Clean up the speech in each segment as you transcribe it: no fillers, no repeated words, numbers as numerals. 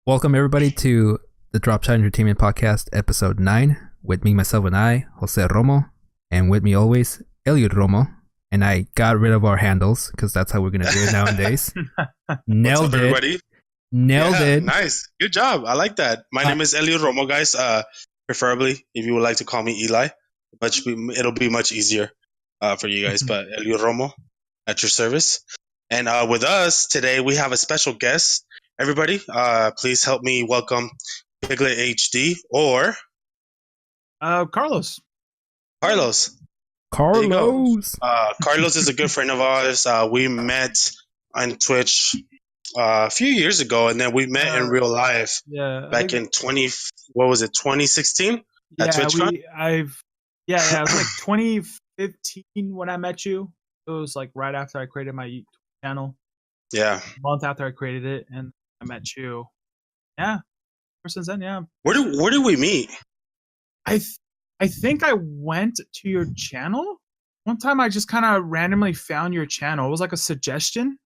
Welcome everybody to the DropshotEnt Entertainment Podcast, episode 9. With me, myself, and I, Jose Romo, and with me always, Eliud Romo. And I got rid of our handles because that's how we're gonna do it nowadays. Nailed it, everybody. Nailed it. Nice, good job. I like that. My name is Eliud Romo, guys. Preferably, if you would like to call me Eli, it'll be much easier for you guys. But Eliud Romo, at your service. And with us today, we have a special guest. Everybody, please help me welcome PigletHD or Carlos. Carlos is a good friend of ours. We met on Twitch a few years ago, and then we met in real life. Back in 2016 at TwitchCon. It was like 2015 when I met you. It was like right after I created my YouTube channel. Yeah, a month after I created it, and I met you. Yeah, ever since then, yeah. Where did we meet? I think I went to your channel one time. I just kind of randomly found your channel. It was like a suggestion.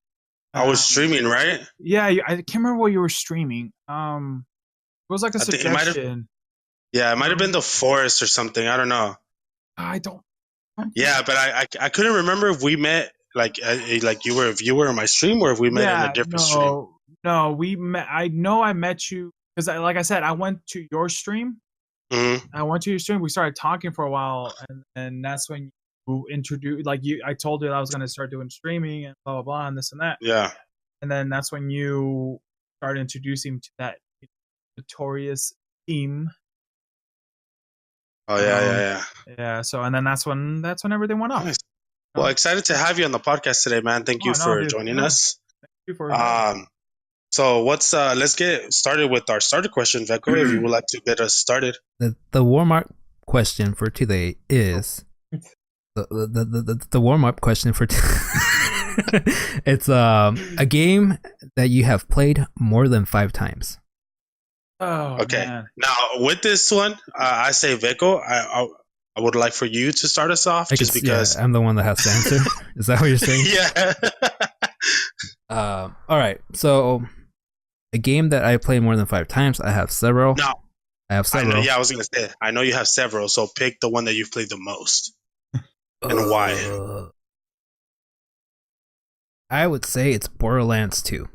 I was streaming, right? Yeah, I can't remember what you were streaming. It was like a suggestion. It might have been the forest or something. I don't know. I don't. Yeah, but I couldn't remember if we met like you were a viewer in my stream or if we met in a different stream. No, we met. I know I met you because, like I said, I went to your stream. Mm-hmm. I went to your stream. We started talking for a while, and that's when you introduced. I told you that I was going to start doing streaming and blah blah blah and this and that. Yeah. And then that's when you started introducing me to that notorious team. Oh yeah. Yeah. So and then that's when everything went off. Nice. Well, excited to have you on the podcast today, man. Thank you for joining us. Thank you for. So let's get started with our starter question, Veko, if you would like to get us started. The warm-up question for today is the warm-up question for it's a game that you have played more than 5 times. Oh, okay. Man. Now with this one, I say Veko. I would like for you to start us off, just because I'm the one that has to answer. Is that what you're saying? Yeah. All right. So, a game that I played more than 5 times. I have several. No, I have several. I was gonna say. I know you have several. So pick the one that you've played the most, and why. I would say it's Borderlands 2.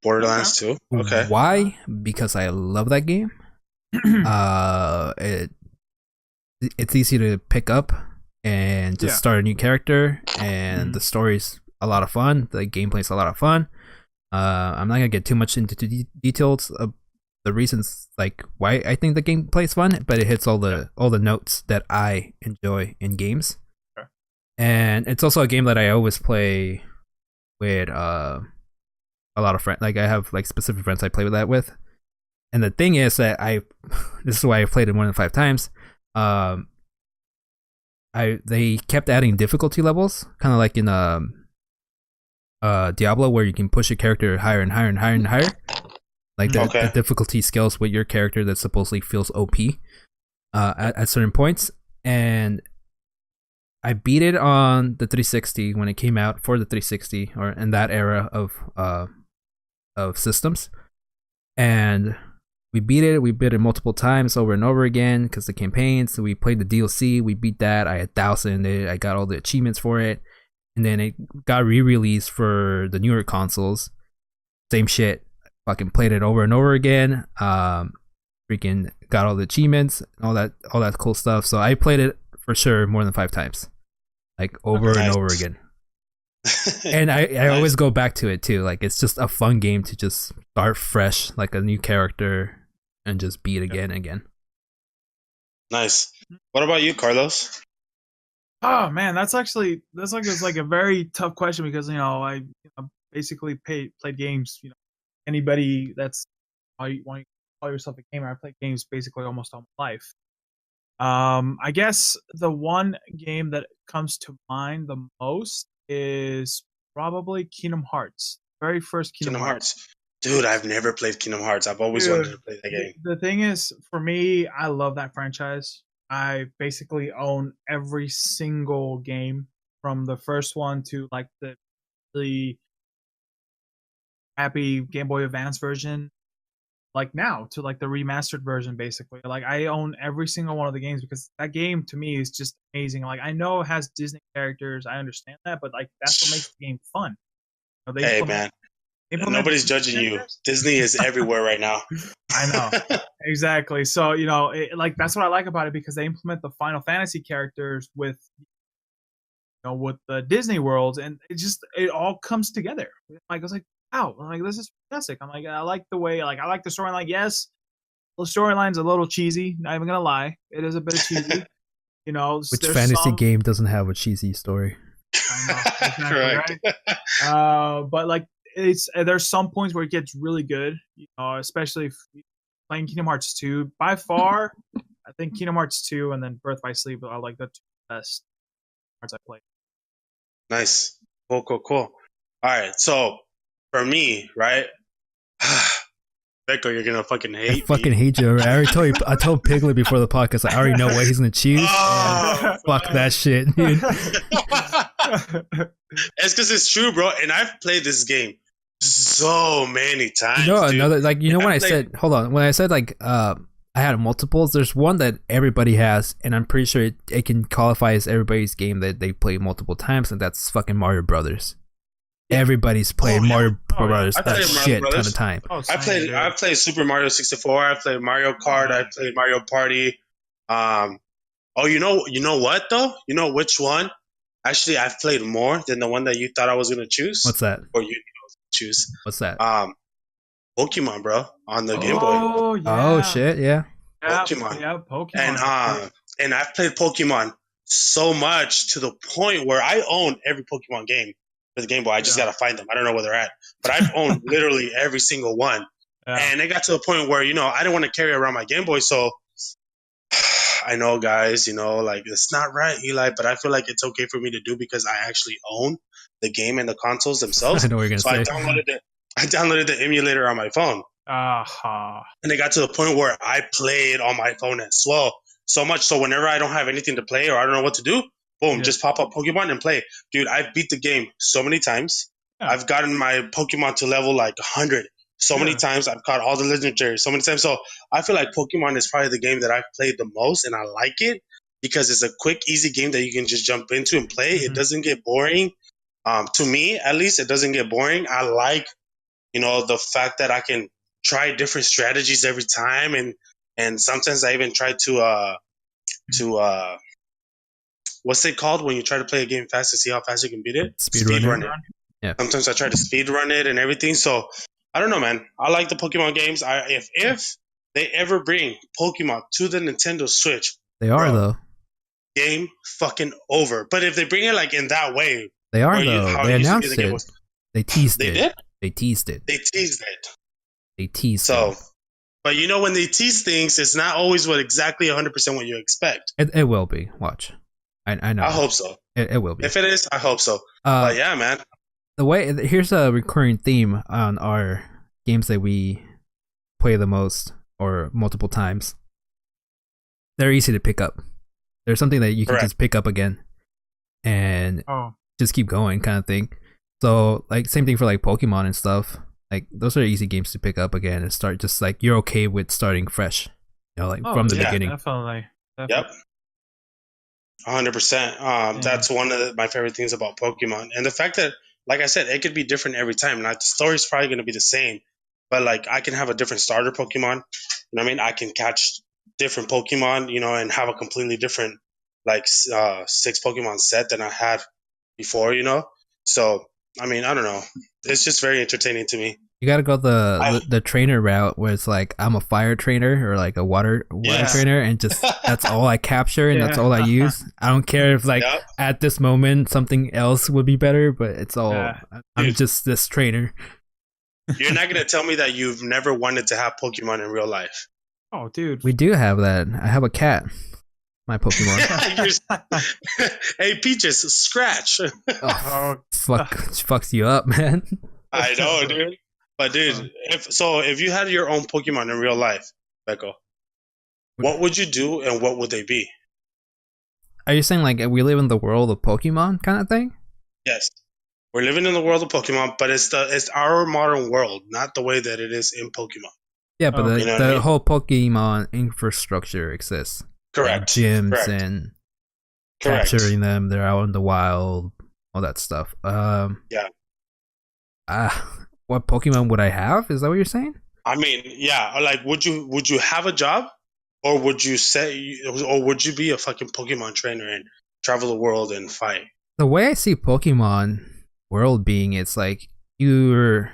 Borderlands 2. Okay. Why? Because I love that game. It's easy to pick up and just start a new character, and the story's a lot of fun. The gameplay's a lot of fun. I'm not gonna get too much into details of the reasons like why I think the gameplay's fun, but it hits all the notes that I enjoy in games. Okay. And it's also a game that I always play with a lot of friends. Like I have like specific friends I play with that with. And the thing is that this is why I've played it more than 5 times. They kept adding difficulty levels, kind of like in Diablo, where you can push your character higher and higher and higher and higher. Like the difficulty scales with your character that supposedly feels OP at certain points. And I beat it on the 360 when it came out for the 360, or in that era of systems. And we beat it multiple times over and over again because the campaigns. So we played the DLC, we beat that. I had 1,000 it. I got all the achievements for it. And then it got re-released for the newer consoles. Same shit. Fucking played it over and over again. Freaking got all the achievements, all that cool stuff. So I played it for sure more than 5 times. Like over and over again. And I always go back to it too. Like it's just a fun game to just start fresh, like a new character, and just beat again and again. Nice. What about you, Carlos? Oh man, that's like a very tough question because I basically played games. Anybody that's want you call yourself a gamer, I played games basically almost all my life. I guess the one game that comes to mind the most is probably Kingdom Hearts. Very first Kingdom Hearts. Dude, I've never played Kingdom Hearts. I've always wanted to play that game. The thing is, for me, I love that franchise. I basically own every single game from the first one to like the crappy Game Boy Advance version. like now to like the remastered version basically. Like I own every single one of the games because that game to me is just amazing. Like I know it has Disney characters, I understand that, but like that's what makes the game fun. Hey man, nobody's judging you. Disney is everywhere right now. I know. Exactly. So, like that's what I like about it because they implement the Final Fantasy characters with with the Disney worlds, and it all comes together. Like I was like, wow, I'm like this is fantastic. I'm like, I like the way, like I like the storyline. Like, yes, the storyline's a little cheesy. Not even gonna lie, it is a bit cheesy. Which fantasy game doesn't have a cheesy story? I know, exactly, right? But like there's some points where it gets really good. Especially if playing Kingdom Hearts 2. By far, I think Kingdom Hearts 2 and then Birth by Sleep are like the two best cards I played. Nice. Cool. All right. So for me, right? Veko, you're gonna fucking hate me. I fucking hate you. I already told you. I told Piglet before the podcast. I already know what he's gonna choose. Fuck that shit, dude. It's because it's true, bro. And I've played this game so many times. When I said like I had multiples, there's one that everybody has, and I'm pretty sure it can qualify as everybody's game that they play multiple times, and that's fucking Mario Brothers. Everybody's played Mario Brothers a shit ton of time. I played Super Mario 64. I played Mario Kart. I played Mario Party. You know what though? You know which one? Actually, I've played more than the one that you thought I was gonna choose. What's that? Or you choose? What's that? Pokemon, bro, on the Game Boy. Yeah. Oh shit, yeah. Pokemon. Yeah, Pokemon. And I've played Pokemon so much to the point where I own every Pokemon game for the Game Boy. I just gotta find them. I don't know where they're at, but I've owned literally every single one. Yeah. And it got to a point where I didn't want to carry around my Game Boy, so I know, guys, like it's not right, Eli, but I feel like it's okay for me to do because I actually own the game and the consoles themselves. I know what you're gonna say. I downloaded the emulator on my phone. Uh-huh. And it got to the point where I played on my phone as well. So much so whenever I don't have anything to play or I don't know what to do, boom, just pop up Pokemon and play. Dude, I've beat the game so many times. Yeah. I've gotten my Pokemon to level like 100 so many times. I've caught all the legendaries so many times. So I feel like Pokemon is probably the game that I've played the most, and I like it because it's a quick, easy game that you can just jump into and play. Mm-hmm. It doesn't get boring. To me, at least, it doesn't get boring. I like the fact that I can try different strategies every time, and sometimes I even try to what's it called when you try to play a game fast to see how fast you can beat it? Speed run it. Yeah. Sometimes I try to speed run it and everything. So I don't know, man. I like the Pokemon games. If they ever bring Pokemon to the Nintendo Switch, they are though. Game fucking over. But if they bring it like in that way, they are though. They announced it. They teased it. They did. They teased it. They teased it. But when they tease things, it's not always exactly 100% what you expect. It will be. Watch. I know. I hope so. It will be. If it is, I hope so. But yeah, man. Here's a recurring theme on our games that we play the most or multiple times. They're easy to pick up. There's something that you can just pick up again and just keep going kind of thing. So like same thing for like Pokemon and stuff. Like those are easy games to pick up again and start just like you're okay with starting fresh. From the beginning. Definitely. Yep. 100%. That's one of my favorite things about Pokemon. And the fact that, like I said, it could be different every time. Like the story's probably going to be the same, but like I can have a different starter Pokemon. You know what I mean? I can catch different Pokemon, and have a completely different like 6 Pokemon set than I had before, So, I mean, I don't know. It's just very entertaining to me. You gotta go the trainer route where it's like I'm a fire trainer or like a water trainer, and just that's all I capture and that's all I use. I don't care if like at this moment something else would be better, but it's all I'm just this trainer. You're not gonna tell me that you've never wanted to have Pokemon in real life. Oh, dude, we do have that. I have a cat. My Pokemon. Hey, Peaches, Scratch. Fucks you up, man. I know, dude. But dude, if you had your own Pokemon in real life, Veko, what would you do and what would they be? Are you saying like we live in the world of Pokemon kind of thing? Yes. We're living in the world of Pokemon, but it's our modern world, not the way that it is in Pokemon. Yeah, but the whole Pokemon infrastructure exists. Correct. Gyms and capturing them, they're out in the wild, all that stuff. Yeah. What Pokemon would I have? Is that what you're saying? I mean, yeah. Like, would you have a job, or would you be a fucking Pokemon trainer and travel the world and fight? The way I see Pokemon world being, it's like the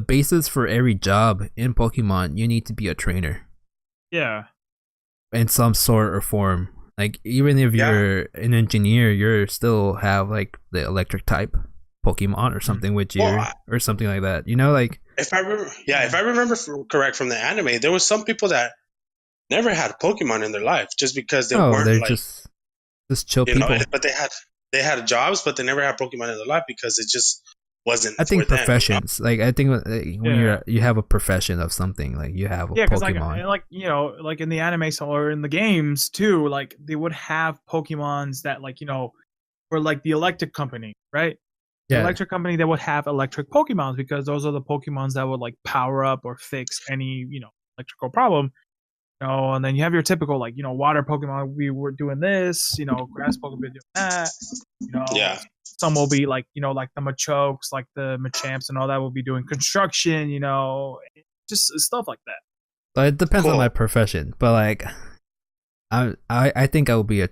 basis for every job in Pokemon, you need to be a trainer. Yeah. In some sort or form. Like, even if you're an engineer, you still have like the electric type Pokemon or something with you, or something like that. You know, like if I remember correct from the anime, there was some people that never had Pokemon in their life just because they weren't like just chill people. But they had jobs, but they never had Pokemon in their life because it just wasn't. I think professions. Like, I think when you have a profession of something, like you have a Pokemon. Like like in the anime or in the games too, like they would have Pokemons that were like the electric company, right? The electric company, they would have electric Pokemons because those are the Pokemons that would like power up or fix any electrical problem. And then you have your typical water Pokemon. We were doing this, grass Pokemon doing that. Some will be like like the Machokes, like the Machamps, and all that will be doing construction. Just stuff like that. But it depends on my profession. But like, I think I will be a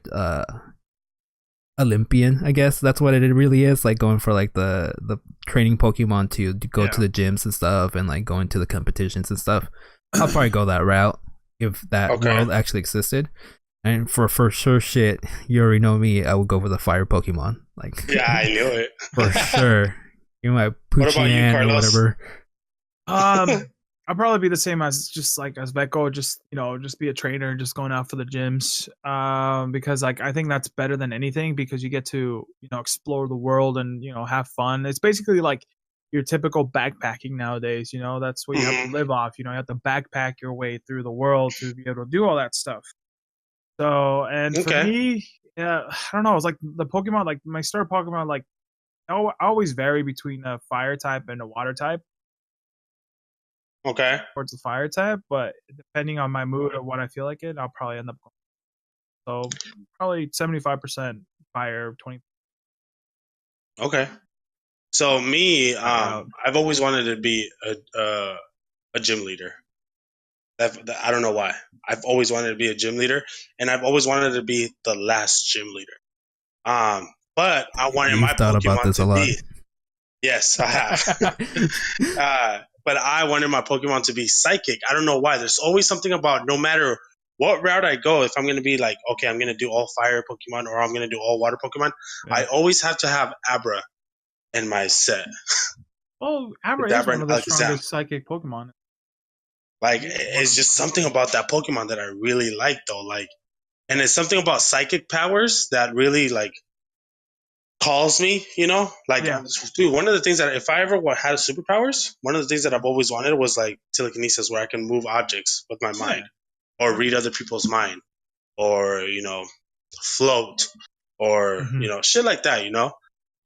Olympian. I guess that's what it really is. Like going for like the training Pokemon to go to the gyms and stuff, and like going to the competitions and stuff. I'll probably go that route if that world actually existed. And for sure shit, you already know me, I would go for the fire Pokemon. Like, yeah, I knew it. For sure. You might Poochie or whatever. I'll probably be the same as Veko, just be a trainer, just going out for the gyms. Because like I think that's better than anything because you get to, explore the world and, have fun. It's basically like your typical backpacking nowadays, that's what you have to live off. You have to backpack your way through the world to be able to do all that stuff. So, and for me, I don't know, it's like the Pokemon, like my starter Pokemon, like I always vary between a fire type and a water type. Okay. Towards the fire type, but depending on my mood or what I feel like I'll probably end up going. So probably 75% fire, 20%. Okay. So me, I've always wanted to be a gym leader. I don't know why. I've always wanted to be a gym leader, and I've always wanted to be the last gym leader. But I wanted my Pokemon to be. Yes, I have. But I wanted my Pokemon to be psychic. I don't know why. There's always something about no matter what route I go, if I'm going to be like, okay, I'm going to do all fire Pokemon or I'm going to do all water Pokemon, I always have to have Abra in my set. Oh, Abra is one of the strongest psychic Pokemon. Like, it's just something about that Pokemon that I really like, though. Like, and it's something about psychic powers that really, like, calls me, Like, dude, one of the things that if I ever had superpowers, one of the things that I've always wanted was, like, telekinesis, where I can move objects with my mind or read other people's mind or, float or, shit like that,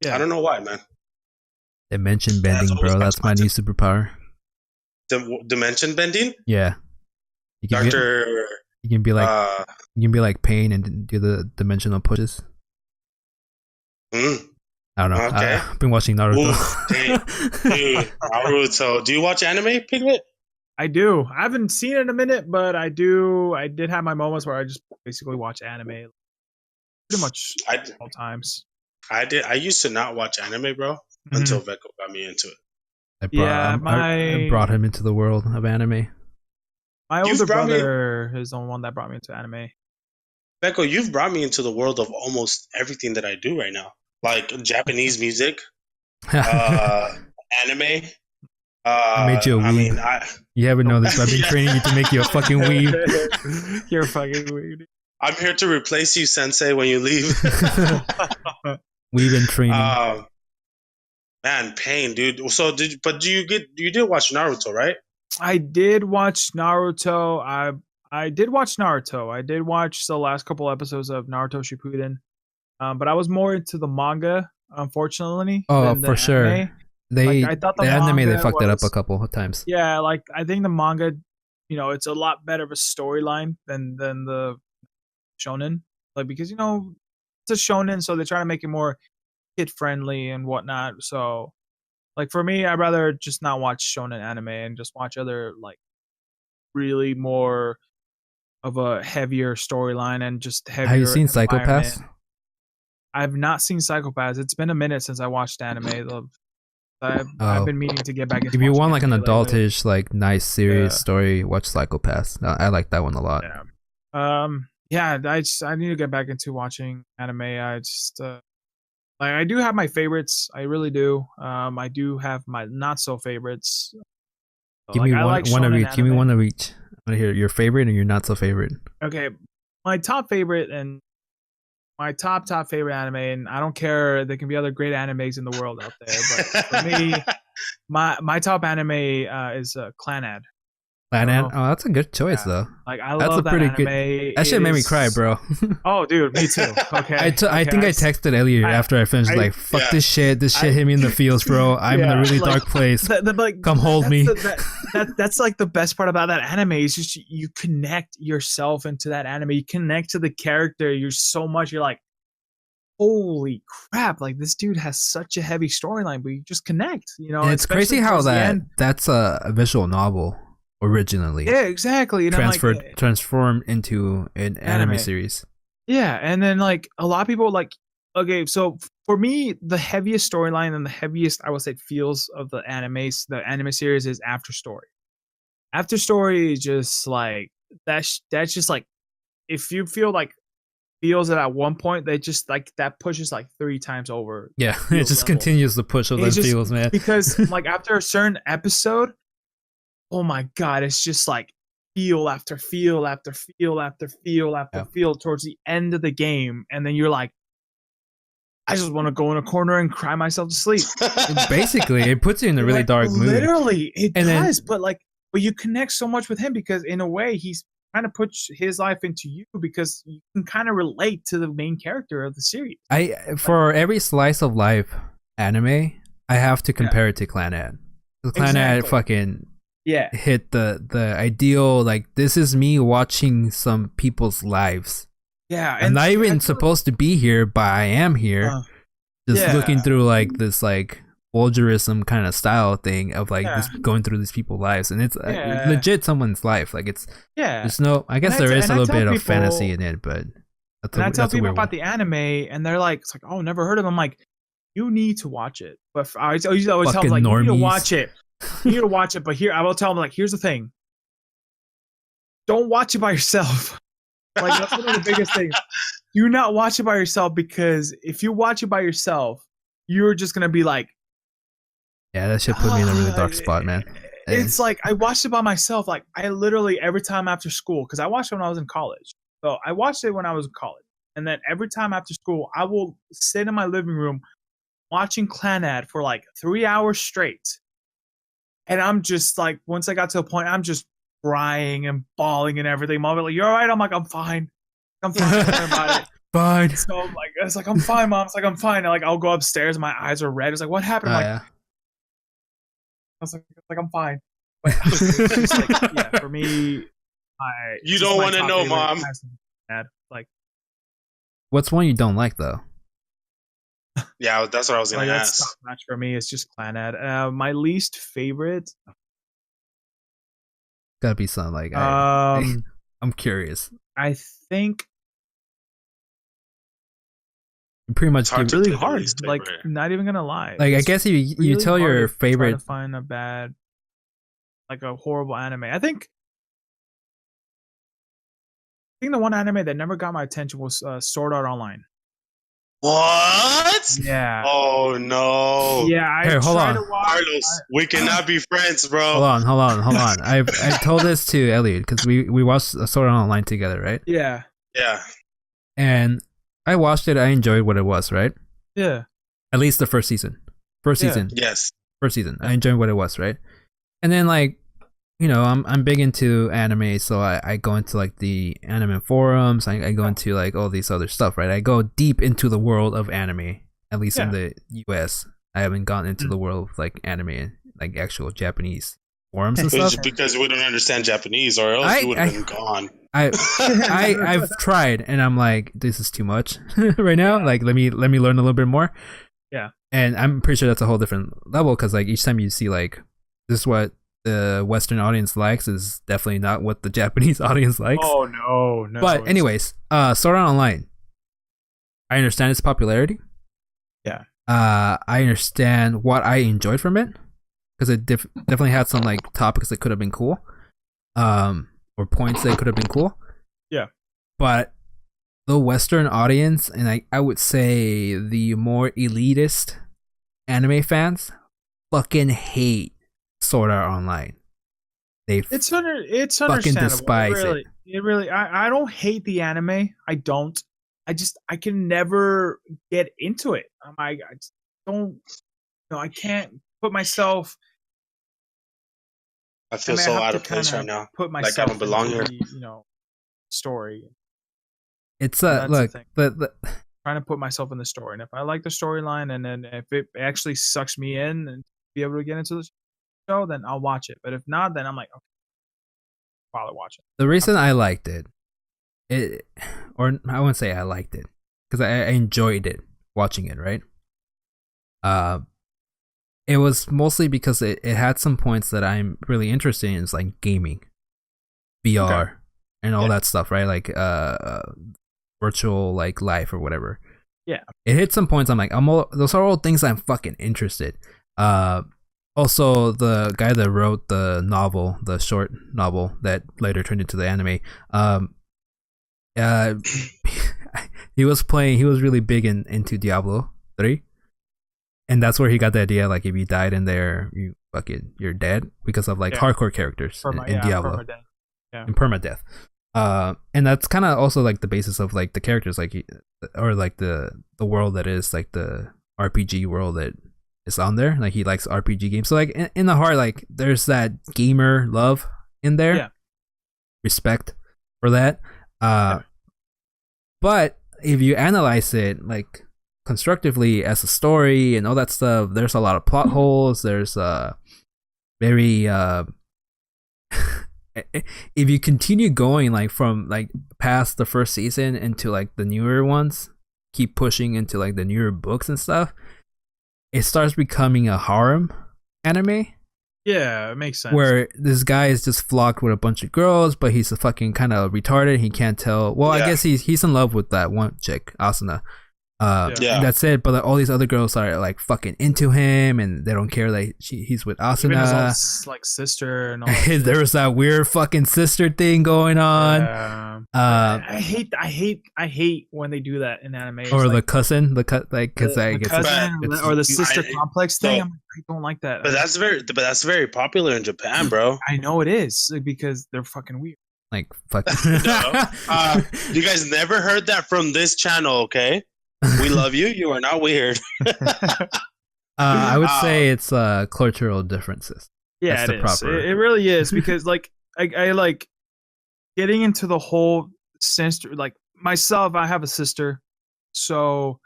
Yeah. I don't know why, man. Dimension bending, bro. That's my new superpower. Dimension bending? Yeah. You can be like Pain and do the dimensional pushes. I don't know. Okay. I've been watching Naruto. Dude, Naruto. Do you watch anime, Piglet? I do. I haven't seen it in a minute, but I do. I did have my moments where I just basically watch anime pretty much all times. I used to not watch anime, bro, until Veko got me into it. I brought him into the world of anime. My older brother is the one that brought me into anime. Veko, you've brought me into the world of almost everything that I do right now. Like Japanese music, anime. I made you a weeb. You haven't noticed, I've been training you to make you a fucking weeb. You're a fucking weeb. I'm here to replace you, Sensei, when you leave. We've been training. Man, Pain, dude. So you did watch Naruto, right? I did watch Naruto. I did watch Naruto. I did watch the last couple episodes of Naruto Shippuden. But I was more into the manga, unfortunately. Oh, for sure. I thought the anime they fucked it up a couple of times. Yeah, like I think the manga, it's a lot better of a storyline than the shonen. Like because it's a shonen, so they're trying to make it more kid friendly and whatnot. So, like for me, I'd rather just not watch shonen anime and just watch other like really more of a heavier storyline and just heavier. Have you seen Psycho-Pass? I've not seen Psycho-Pass. It's been a minute since I watched anime. I've been meaning to get back into. If you want like an adultish, like nice, serious story, watch Psycho-Pass. I like that one a lot. Yeah. I need to get back into watching anime. I just I do have my favorites. I really do. I do have my not so favorites. Give me one of each. Give me one of each. I want to hear your favorite and your not so favorite. Okay, my top favorite and my top favorite anime, and I don't care. There can be other great animes in the world out there, but for me, my top anime is Clannad. Clannad? Oh, that's a good choice though. Like I love that anime. Good. That shit made me cry, bro. Oh, dude, me too. Okay. I think I texted Eliud after I finished. Fuck this shit. This shit hit me in the feels, bro. I'm in a really dark place. Come hold me. That's like the best part about that anime is just you connect yourself into that anime. You connect to the character. You're like, holy crap! Like this dude has such a heavy storyline, but you just connect. And it's crazy how that's a visual novel. Originally, yeah, exactly. Transformed into an anime series. Yeah, and then like a lot of people so for me, the heaviest storyline and the heaviest I would say feels of the anime series is After Story. After Story is just like that's just like if you feel like feels it at one point, they just like that pushes like 3 times over. Yeah, it just continues the push of those feels, man. Because like after a certain episode. Oh my god, it's just like feel after feel after feel after feel after feel towards the end of the game. And then you're like, I just want to go in a corner and cry myself to sleep. Basically, it puts you in a really dark mood. Literally, it does. But you connect so much with him because in a way, he's trying to put his life into you because you can kind of relate to the main character of the series. For every slice of life anime, I have to compare it to Clannad. Clannad fucking... Yeah, hit the ideal, like this is me watching some people's lives. Yeah, I'm not even supposed to be here, but I am here. Just looking through like this like voyeurism kind of style thing of like this, going through these people's lives, and it's legit someone's life. Like it's there's no. I guess there is a little bit of fantasy in it, but I tell people about the anime, and they're like, it's like, oh, never heard of them. I'm like, you need to watch it. But I always tell them like, you need to watch it. You need to watch it, but I will tell them like, here's the thing. Don't watch it by yourself. Like that's one of the biggest things. Do not watch it by yourself because if you watch it by yourself, you're just gonna be like, yeah, that shit put me in a really dark spot, man. It's like I watched it by myself. Like I literally every time after school, because I watched it when I was in college. So I watched it when I was in college, and then every time after school, I will sit in my living room watching Clannad for like 3 hours straight. And I'm just like, once I got to a point, I'm just crying and bawling and everything. Mom was like, "You're all right?" I'm like, "I'm fine. I'm fine. Don't worry about it." Fine. So I'm like, it's like, "I'm fine, Mom." It's like, "I'm fine." And like, I'll go upstairs, and my eyes are red. It's like, "What happened?" I was like, "I'm fine." But it's just like, for me, you don't want to know, Mom. Like, what's one you don't like though? Yeah, that's what I was gonna ask. That's top notch for me. It's just Clannad. My least favorite. Gotta be something like I'm curious. I think pretty much it's really hard. Like, not even gonna lie. Like, I guess you really tell your favorite. Try to find a bad, like a horrible anime. I think the one anime that never got my attention was Sword Art Online. What? Yeah. Oh no. Yeah. Hold on, Carlos. We cannot be friends, bro. Hold on. I told this to Eliud because we watched Sword Art Online together, right? Yeah. Yeah. And I watched it. I enjoyed what it was, right? Yeah. At least the first season. Yes. First season. I enjoyed what it was, right? And then like, you know, I'm big into anime, so I go into like the anime forums. I go into like all these other stuff, right? I go deep into the world of anime, at least in the US. I haven't gone into the world of like anime and like actual Japanese forums and stuff. Because we don't understand Japanese, or else you would have been gone. I've tried, and I'm like, this is too much right now. Like, let me learn a little bit more. Yeah. And I'm pretty sure that's a whole different level, because like each time you see like this is what the Western audience likes is definitely not what the Japanese audience likes. Oh no. But anyways, Sword Art Online. I understand its popularity. Yeah. I understand what I enjoyed from it, because it definitely had some like topics that could have been cool, or points that could have been cool. Yeah. But the Western audience, and I would say the more elitist anime fans, fucking hate Sword Art Online. It's fucking understandable. despise It really. I don't hate the anime. I don't. I can never get into it. I just don't. I can't put myself. I feel so out of place right now. Put myself like I don't belong here. Story. It's look the trying to put myself in the story, and if I like the storyline, and then if it actually sucks me in and be able to get into the show, then I'll watch it. But if not, then I'm like, okay, bother watching. The reason I liked it, or I wouldn't say I liked it, because I enjoyed it watching it, right? It was mostly because it had some points that I'm really interested in, is like gaming, VR, and all that stuff, right? Like virtual like life or whatever. Yeah. It hit some points I'm like, those are all things I'm fucking interested. Also, the guy that wrote the short novel that later turned into the anime, he was really big into Diablo 3. And that's where he got the idea, like, if you died in there, you're dead, because of like hardcore characters in Diablo. And permadeath. And that's kind of also like the basis of like the characters, like, or like the world that is like the RPG world that is on there. Like, he likes RPG games, so like in the heart, like, there's that gamer love in there, respect for that. But if you analyze it like constructively as a story and all that stuff, there's a lot of plot holes. There's very if you continue going like from like past the first season into like the newer ones, keep pushing into like the newer books and stuff, it starts becoming a harem anime. Yeah, it makes sense. Where this guy is just flocked with a bunch of girls, but he's a fucking kind of retarded. He can't tell. Well, I guess he's in love with that one chick, Asuna. And that's it. But like, all these other girls are like fucking into him, and they don't care that he's with Asuna. Even his own, like, sister and all that. There was that weird fucking sister thing going on. I hate when they do that in anime. Or like, the cousin, because I guess or the sister complex thing. I don't like that. But that's very popular in Japan, bro. I know it is, because they're fucking weird. Like, fuck. You guys never heard that from this channel, okay? We love you. You are not weird. I would say it's cultural differences. Yeah, it is. It really is, because like I like getting into the whole sister. Like myself, I have a sister, so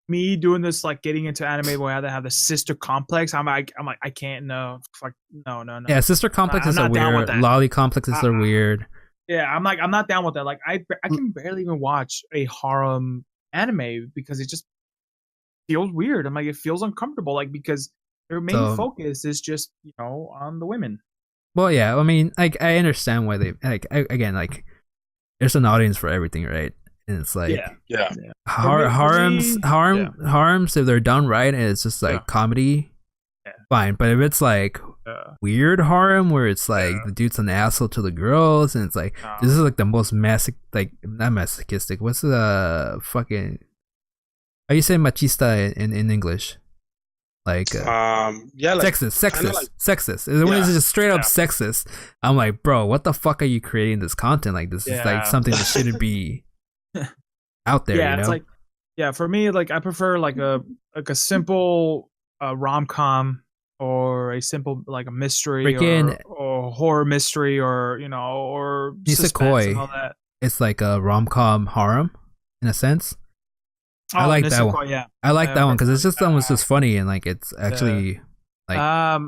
me doing this, like getting into anime where I have the sister complex. I'm like I can't. No. Yeah, sister complexes are weird. Lolly complexes are weird. Yeah, I'm not down with that. Like I can barely even watch a harem anime because it just feels weird. I'm like, it feels uncomfortable, like, because their main focus is just on the women. Well, yeah, I mean, like, I understand why they again, like, there's an audience for everything, right? And it's like harems if they're done right and it's just like comedy, fine. But if it's like weird harem where it's like the dude's an asshole to the girls, and it's like this is like the most not masochistic. What's the fucking? How you say machista in English? Like sexist. When it's just straight up sexist, I'm like, bro, what the fuck are you creating this content? Like, this is like something that shouldn't be out there. Yeah, it's like, for me, like, I prefer like a simple rom-com, or a simple like a mystery, or horror mystery, or or suspense and all that. It's like a rom-com harem in a sense. I like that Nezuko, one. Yeah, I like that one because it's just almost just funny and like it's actually like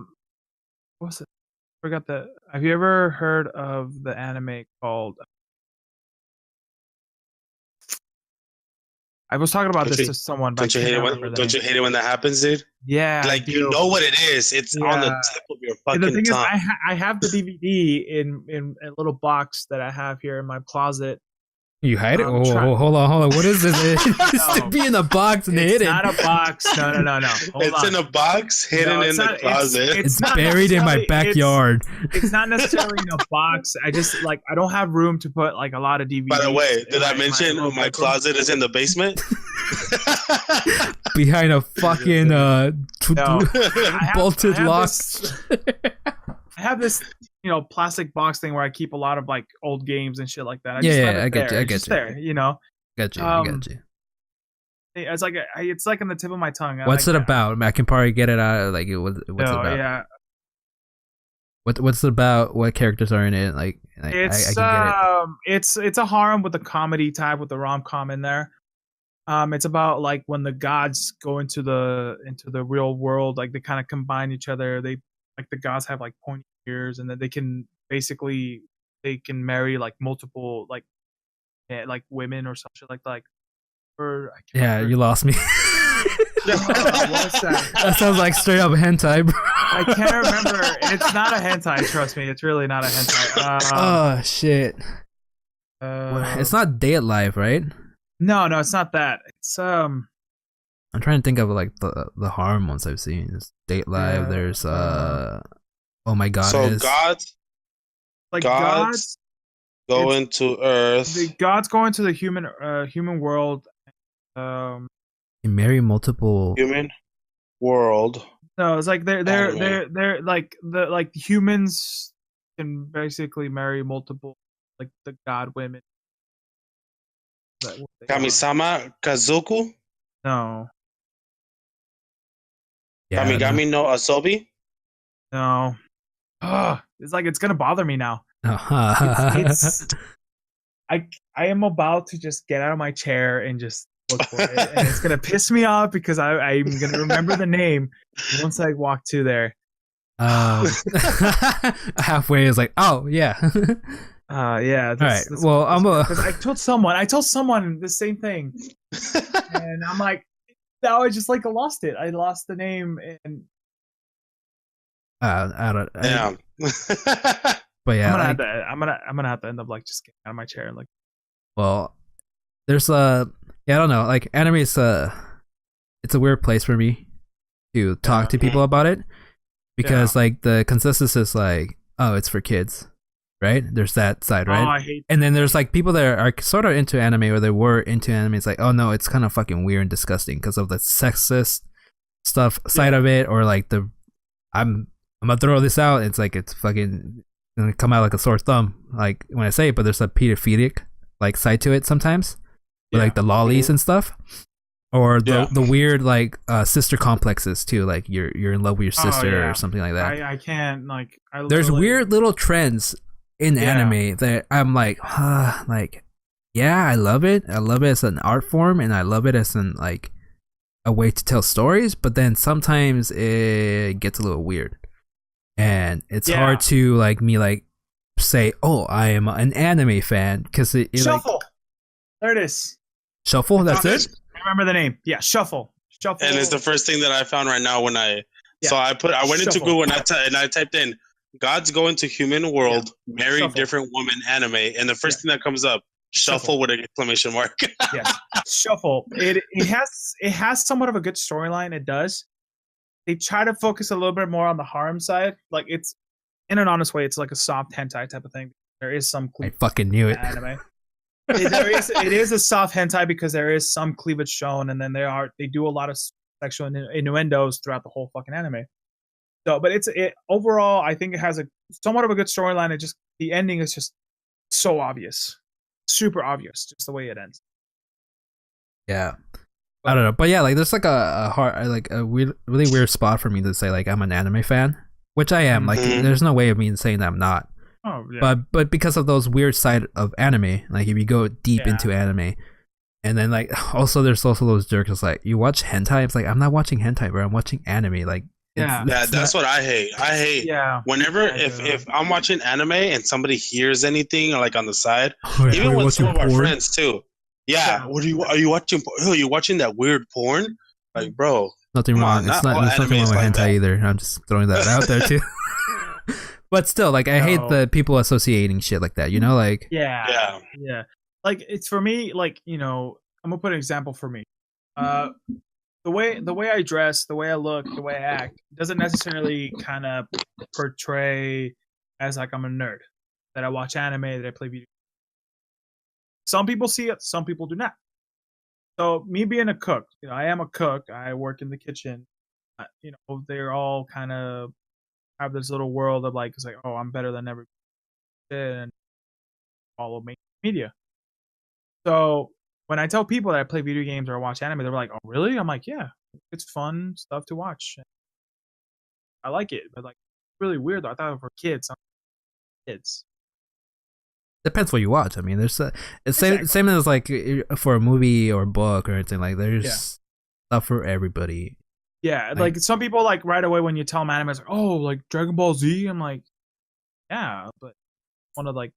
what's it? I forgot the. Have you ever heard of the anime called? I was talking about this to someone, but don't you hate it when that happens, dude? Yeah, like you know what it is. It's on the tip of your fucking tongue. The thing is, I have the DVD in a little box that I have here in my closet. You hide it? Hold on. What is this? It used to be in a box and hidden. It's not a box. No. It's in a box hidden in the closet. It's buried in my backyard. It's not necessarily in a box. I just I don't have room to put like a lot of DVDs. By the way, did I mention my closet is in the basement? Behind a fucking bolted lock. I have this, plastic box thing where I keep a lot of like old games and shit like that. I get you. There, I get you. It's like on the tip of my tongue. What's it about? I can probably get it out. Like, what's it about? Yeah. What's it about? What characters are in it? Like, it's I can get it. It's a harem with a comedy type with the rom-com in there. It's about like when the gods go into the real world, like they kind of combine each other. They like the gods have like pointy ears, and then they can marry like multiple like women or something like that. You lost me. What's that? That sounds like straight up hentai, bro. I can't remember. It's not a hentai. Trust me, it's really not a hentai. Oh shit! It's not Day at Life, right? No, it's not that. It's I'm trying to think of like the harem ones I've seen. It's Date Live. There's oh my god. So gods go into Earth. The gods go into the human world. You marry multiple human world. No, it's like they're like humans can basically marry multiple like the god women. Kamisama Kazoku? No. Yeah, Kamigami no Asobi? No. It's like it's gonna bother me now. It's I am about to just get out of my chair and just look for it, and it's gonna piss me off because I'm gonna remember the name once I walk to there. Halfway is like, oh yeah. Yeah. All right. Well, I told someone the same thing, and I'm like, now I just like lost it. I lost the name, and I don't. Yeah. But yeah, I'm gonna have to end up like just getting out of my chair and like. Well, there's I don't know. Like anime is it's a weird place for me to talk to people about it because like the consensus is like, oh, it's for kids. Right? There's that side, right? Oh, I hate and then there's like people that are sort of into anime or they were into anime. It's like, oh no, it's kind of fucking weird and disgusting because of the sexist stuff side of it, or like I'm gonna throw this out. It's like it's fucking gonna come out like a sore thumb, like when I say it. But there's a pedophilic like side to it sometimes, with like the lollies and stuff, or the weird like sister complexes too. Like you're in love with your sister or something like that. I can't like. There's weird little trends in anime that I'm like, I love it. I love it as an art form, and I love it as an like a way to tell stories. But then sometimes it gets a little weird, and it's hard to like say, oh, I am an anime fan because it Shuffle. Like, there it is. Shuffle. That's it. I remember the name. Yeah, Shuffle. And it's the first thing that I found right now when I went into Google and I typed in gods go into human world, marry different women anime, and the first thing that comes up, Shuffle with an exclamation mark. Yeah, Shuffle. It has somewhat of a good storyline. It does. They try to focus a little bit more on the harem side. Like it's in an honest way, it's like a soft hentai type of thing. There is some I fucking knew it. Anime. It is a soft hentai because there is some cleavage shown, and then they do a lot of sexual innuendos throughout the whole fucking anime. So, but overall, I think it has a somewhat of a good storyline. It just the ending is just so obvious, super obvious, just the way it ends. Yeah, I don't know, but yeah, like there's like a weird, really weird spot for me to say like I'm an anime fan, which I am. Like, there's no way of me saying that I'm not. Oh yeah. But because of those weird side of anime, like if you go deep into anime, And then like also there's also those jerks. It's like you watch hentai. It's like I'm not watching hentai, bro. I'm watching anime. Like that's what I hate. I hate whenever if I'm watching anime and somebody hears anything like on the side, even with some of our friends too. Yeah, what are you watching? Oh, you watching that weird porn? Like, bro, nothing wrong. It's not there's nothing wrong with hentai either. I'm just throwing that out there too. But still, like I hate the people associating shit like that. You know, like yeah. Like it's for me. Like I'm gonna put an example for me. The way I dress, the way I look, the way I act doesn't necessarily kind of portray as like I'm a nerd. That I watch anime, that I play video. Some people see it, some people do not. So me being a cook, I am a cook. I work in the kitchen. They're all kind of have this little world of like, it's like, oh, I'm better than everybody, and follow media. So when I tell people that I play video games or watch anime, they're like, "Oh, really?" I'm like, "Yeah, it's fun stuff to watch. I like it." But like, it's really weird though. I thought it was for kids. Kids. Depends what you watch. I mean, there's it's same as like for a movie or a book or anything. Like there's stuff for everybody. Yeah, like some people like right away when you tell them anime, it's like, "Oh, like Dragon Ball Z." I'm like, "Yeah," but one of like.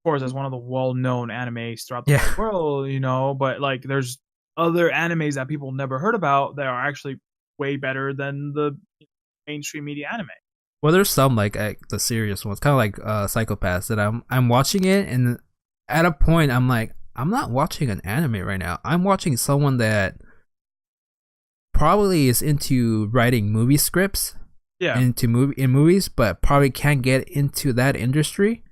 Of course, as one of the well-known animes throughout the world, but like there's other animes that people never heard about that are actually way better than the mainstream media anime. Well, there's some like the serious ones, kind of like Psychopaths, that I'm watching it, and at a point I'm like, I'm not watching an anime right now. I'm watching someone that probably is into writing movie scripts, in movies, but probably can't get into that industry.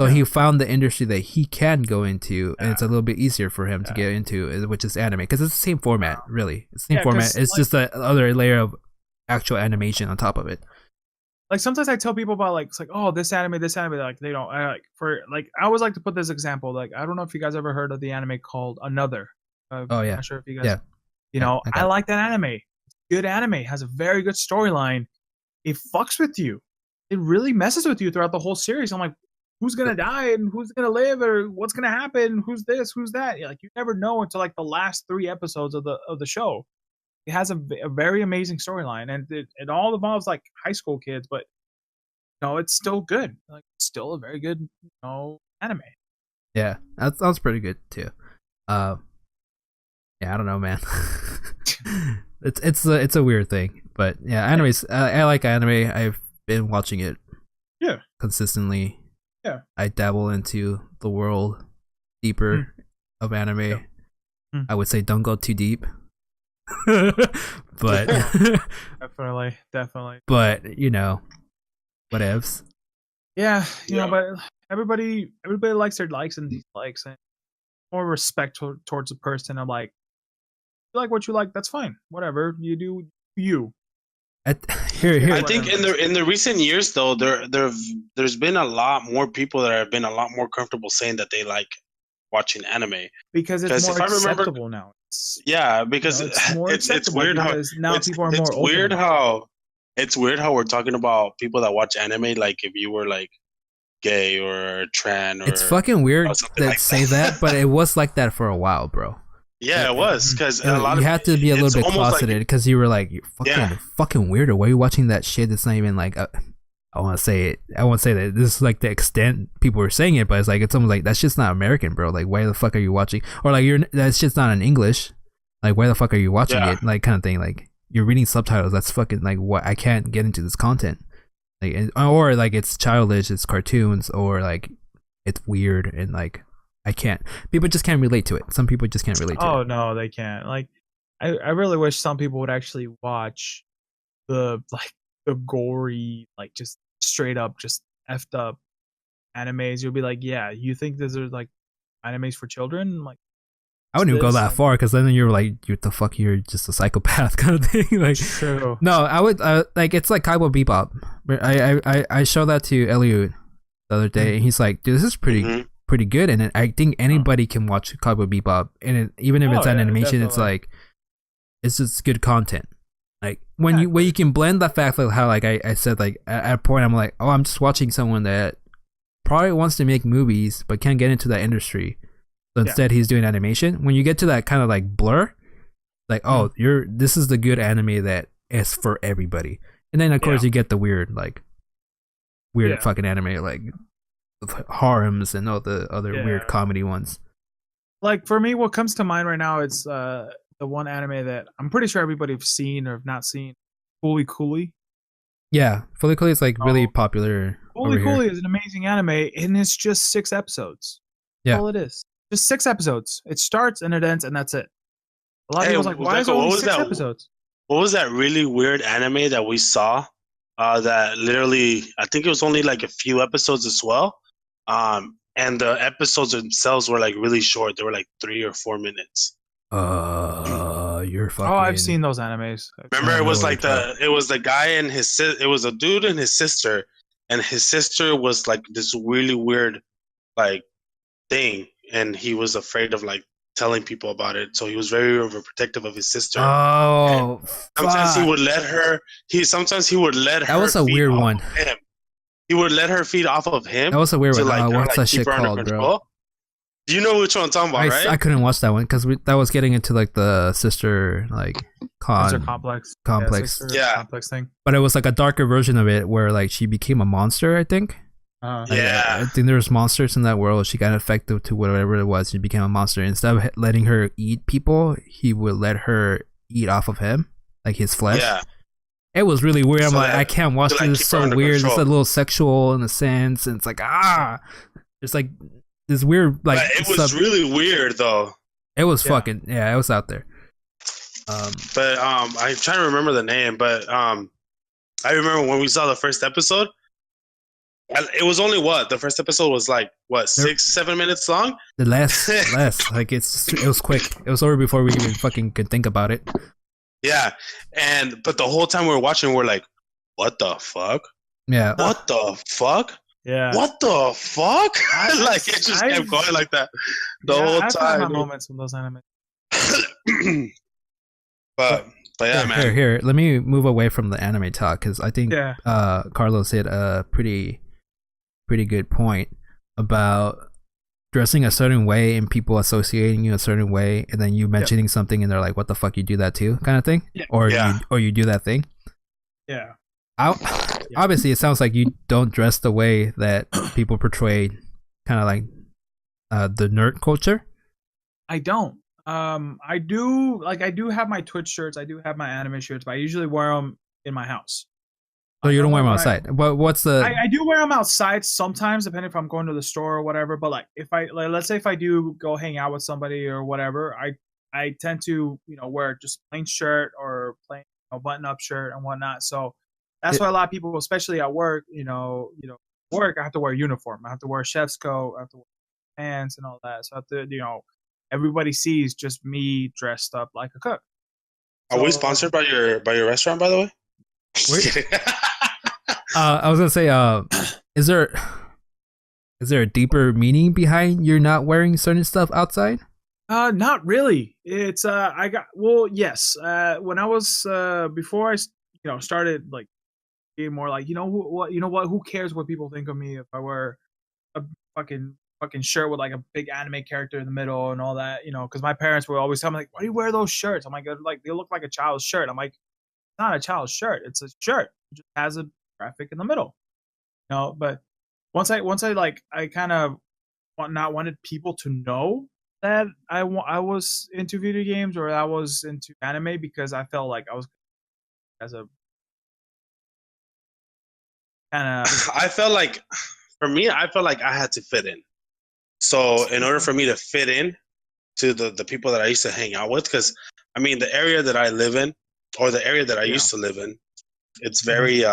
So he found the industry that he can go into, and it's a little bit easier for him to get into, which is anime, because it's the same format, really. It's the same format. It's just the other layer of actual animation on top of it. Like sometimes I tell people about like it's like, oh, this anime, like they don't. I always like to put this example. Like I don't know if you guys ever heard of the anime called Another. I'm not sure if you guys. I like that anime. It's good anime. It has a very good storyline. It fucks with you. It really messes with you throughout the whole series. I'm like, who's gonna die and who's gonna live or what's gonna happen? Who's this? Who's that? Like you never know until like the last 3 episodes of the show. It has a very amazing storyline, and it all involves like high school kids, but it's still good. Like it's still a very good anime. Yeah, that sounds pretty good too. I don't know, man. it's a weird thing, but yeah, anyways, I like anime. I've been watching it consistently. Yeah, I dabble into the world deeper of anime. I would say don't go too deep, but definitely. But whatevs. Yeah, but everybody likes their likes and dislikes, and more respect towards a person. I'm like, you like what you like, that's fine. Whatever you do, you. I think in the recent years though, there's been a lot more people that have been a lot more comfortable saying that they like watching anime because it's more acceptable now. Because it's weird how now people are more open. It's weird how we're talking about people that watch anime like if you were like gay or trans. Or it's fucking weird that say that, but it was like that for a while, bro. Yeah, it was because a lot you had to be a little bit closeted because you were like, "You fucking weirdo. Why are you watching that shit? That's not even like." I want to say it. I won't say that this is like the extent people were saying it, but it's like it's almost like that's just not American, bro. Like, why the fuck are you watching? Or like that's just not in English. Like, why the fuck are you watching it? Like, kind of thing. Like, you're reading subtitles. That's fucking like what I can't get into this content. Like, or like it's childish, it's cartoons, or like it's weird and like. I can't. People just can't relate to it. Some people just can't relate to it. Oh no, they can't. Like, I really wish some people would actually watch the gory, like just straight up, just effed up animes. You'll be like, yeah, you think these are like animes for children? Like, I wouldn't even go that far because then you're like, what the fuck? You're just a psychopath kind of thing. Like, true. No, I would like it's like Cowboy Bebop. I showed that to Eliud the other day, and he's like, dude, this is pretty good, and I think anybody can watch Cowboy Bebop, and even if it's an animation, definitely. It's like it's just good content. Like when you can blend the fact of how like I said like at a point I'm like, oh, I'm just watching someone that probably wants to make movies but can't get into that industry, So instead, he's doing animation. When you get to that kind of like blur, like, oh, this is the good anime that is for everybody. And then of course you get the weird fucking anime like harems and all the other weird comedy ones. Like for me, what comes to mind right now is the one anime that I'm pretty sure everybody's seen or have not seen, Fooly Cooly. Yeah, Fooly Cooly is like really popular. Fooly Cooly is an amazing anime, and it's just 6 episodes. Yeah, that's all it is. Just 6 episodes. It starts and it ends, and that's it. A lot of people's like, why is it only 6 episodes? What was that really weird anime that we saw? That literally, I think it was only like a few episodes as well. And the episodes themselves were like really short. They were like 3 or 4 minutes. You're fucking. Oh, I've seen those animes. Remember, it was like it was the guy and it was a dude and his sister, and his sister was like this really weird, like thing, and he was afraid of like telling people about it, so he was very overprotective of his sister. Oh, sometimes he would let her. Sometimes he would let her. That was a weird one. He would let her feed off of him. That was a weird one. Like, what's that shit called, bro? You know which one I'm talking about, right? I couldn't watch that one because that was getting into like the sister complex complex thing. But it was like a darker version of it where like she became a monster, I think. I think there was monsters in that world. She got affected to whatever it was. She became a monster. Instead of letting her eat people, he would let her eat off of him, like his flesh. Yeah. It was really weird. I'm like, I can't watch this. It's so weird. Control. It's a little sexual in a sense, and it's like it's like this weird like. But it was really weird though. It was fucking it was out there. But I'm trying to remember the name, but I remember when we saw the first episode. It was only the first episode was like 6-7 minutes long. The less like it was quick. It was over before we even fucking could think about it. Yeah, but the whole time we were watching, we're like, "What the fuck? Yeah, what the fuck? Yeah, what the fuck?" Like it just kept going like that the whole time. I've had my moments with those anime. but yeah, man. Here, let me move away from the anime talk because I think Carlos hit a pretty good point about dressing a certain way and people associating you a certain way, and then you mentioning something and they're like, "What the fuck, you do that too?" kind of thing, or you do that thing. Yeah. Obviously, it sounds like you don't dress the way that people portray, kind of like the nerd culture. I don't. I do have my Twitch shirts. I do have my anime shirts, but I usually wear them in my house. So you don't wear them outside. But what's the? I do wear them outside sometimes, depending if I'm going to the store or whatever. But like, let's say if I do go hang out with somebody or whatever, I tend to wear just plain shirt or plain button up shirt and whatnot. So that's why a lot of people, especially at work, work, I have to wear a uniform. I have to wear a chef's coat. I have to wear pants and all that. So I have to, everybody sees just me dressed up like a cook. Are we sponsored by your restaurant, by the way? I was gonna say, is there a deeper meaning behind you're not wearing certain stuff outside? Not really. It's yes. When I was before I started like being more like who cares what people think of me if I wear a fucking shirt with like a big anime character in the middle and all that, because my parents would always tell me like, why do you wear those shirts? I'm like they look like a child's shirt. I'm like, it's not a child's shirt. It's a shirt. It just has a graphic in the middle. But once I kind of wanted people to know that I was into video games or I was into anime, because I felt like I was as a kind of. I felt like I had to fit in. So in order for me to fit in to the people that I used to hang out with, because I mean the area that I live in, or the area that I used to live in, it's very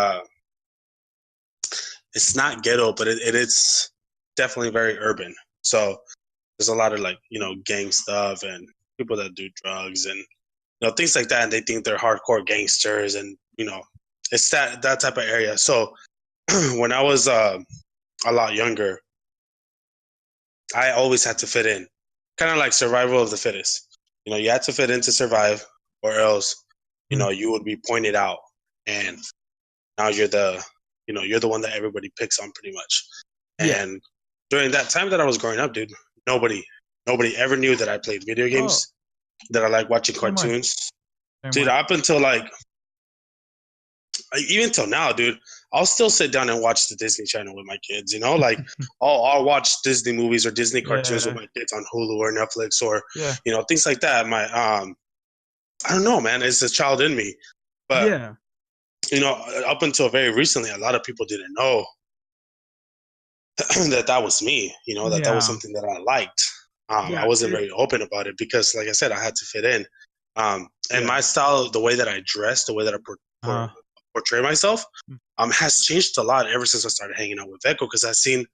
it's not ghetto, but it's definitely very urban. So there's a lot of like gang stuff and people that do drugs and things like that, and they think they're hardcore gangsters, and it's that type of area. So when I was a lot younger, I always had to fit in, kind of like survival of the fittest. You had to fit in to survive, or else you would be pointed out, and now you're the one that everybody picks on pretty much. And during that time that I was growing up, dude, nobody Nobody ever knew that I played video games, that I like watching cartoons. Dude, up until like even till now, dude, I'll still sit down and watch the Disney Channel with my kids. You know, like I'll watch Disney movies or Disney cartoons with my kids on Hulu or Netflix or you know, things like that. My I don't know, man. It's a child in me, but you know, up until very recently, a lot of people didn't know that was me. You know, that was something that I liked. I wasn't very open about it because, like I said, I had to fit in. And my style, the way that I dress, the way that I portray myself, has changed a lot ever since I started hanging out with Veko, because I've seen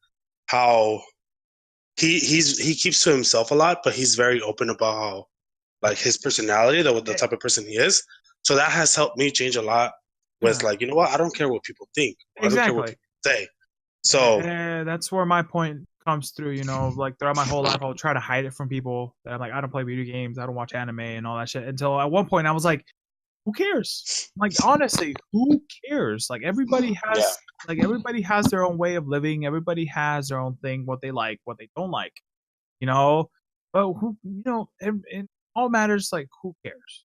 how he keeps to himself a lot, but he's very open about how, like, his personality, the type of person he is. So that has helped me change a lot with like, you know what, I don't care what people think. I don't care what people say. So that's where my point comes through, you know, like throughout my whole life, I'll try to hide it from people that I'm like, I don't play video games, I don't watch anime and all that shit. Until at one point I was like, who cares? Like, honestly, who cares? Like, everybody has their own way of living. Everybody has their own thing, what they like, what they don't like, you know. But who, you know, in all matters, like, who cares?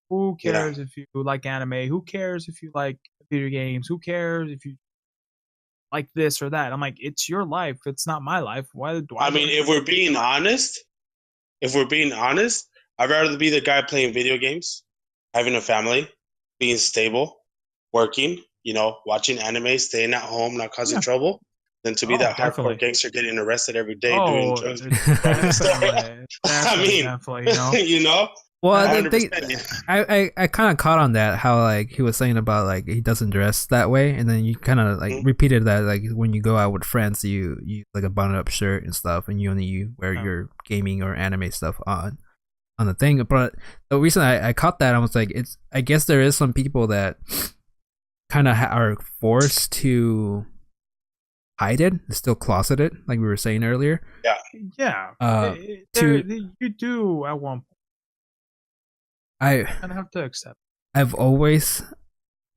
Who cares if you like anime? Who cares if you like video games? Who cares if you like this or that? I'm like, it's your life. It's not my life. Why do I? I mean, if we're being honest, I'd rather be the guy playing video games, having a family, being stable, working, you know, watching anime, staying at home, not causing trouble, than to be that hardcore gangster getting arrested every day doing drugs. I mean, you know? You know? Well, the thing, I kind of caught on that, how like he was saying about like he doesn't dress that way, and then you kind of like repeated that, like when you go out with friends, you like a button up shirt and stuff, and you wear your gaming or anime stuff on the thing. But the reason I caught that, I was like, I guess there is some people that kind of are forced to hide it, still closet it, like we were saying earlier. You do at one point. I have to accept. I've always,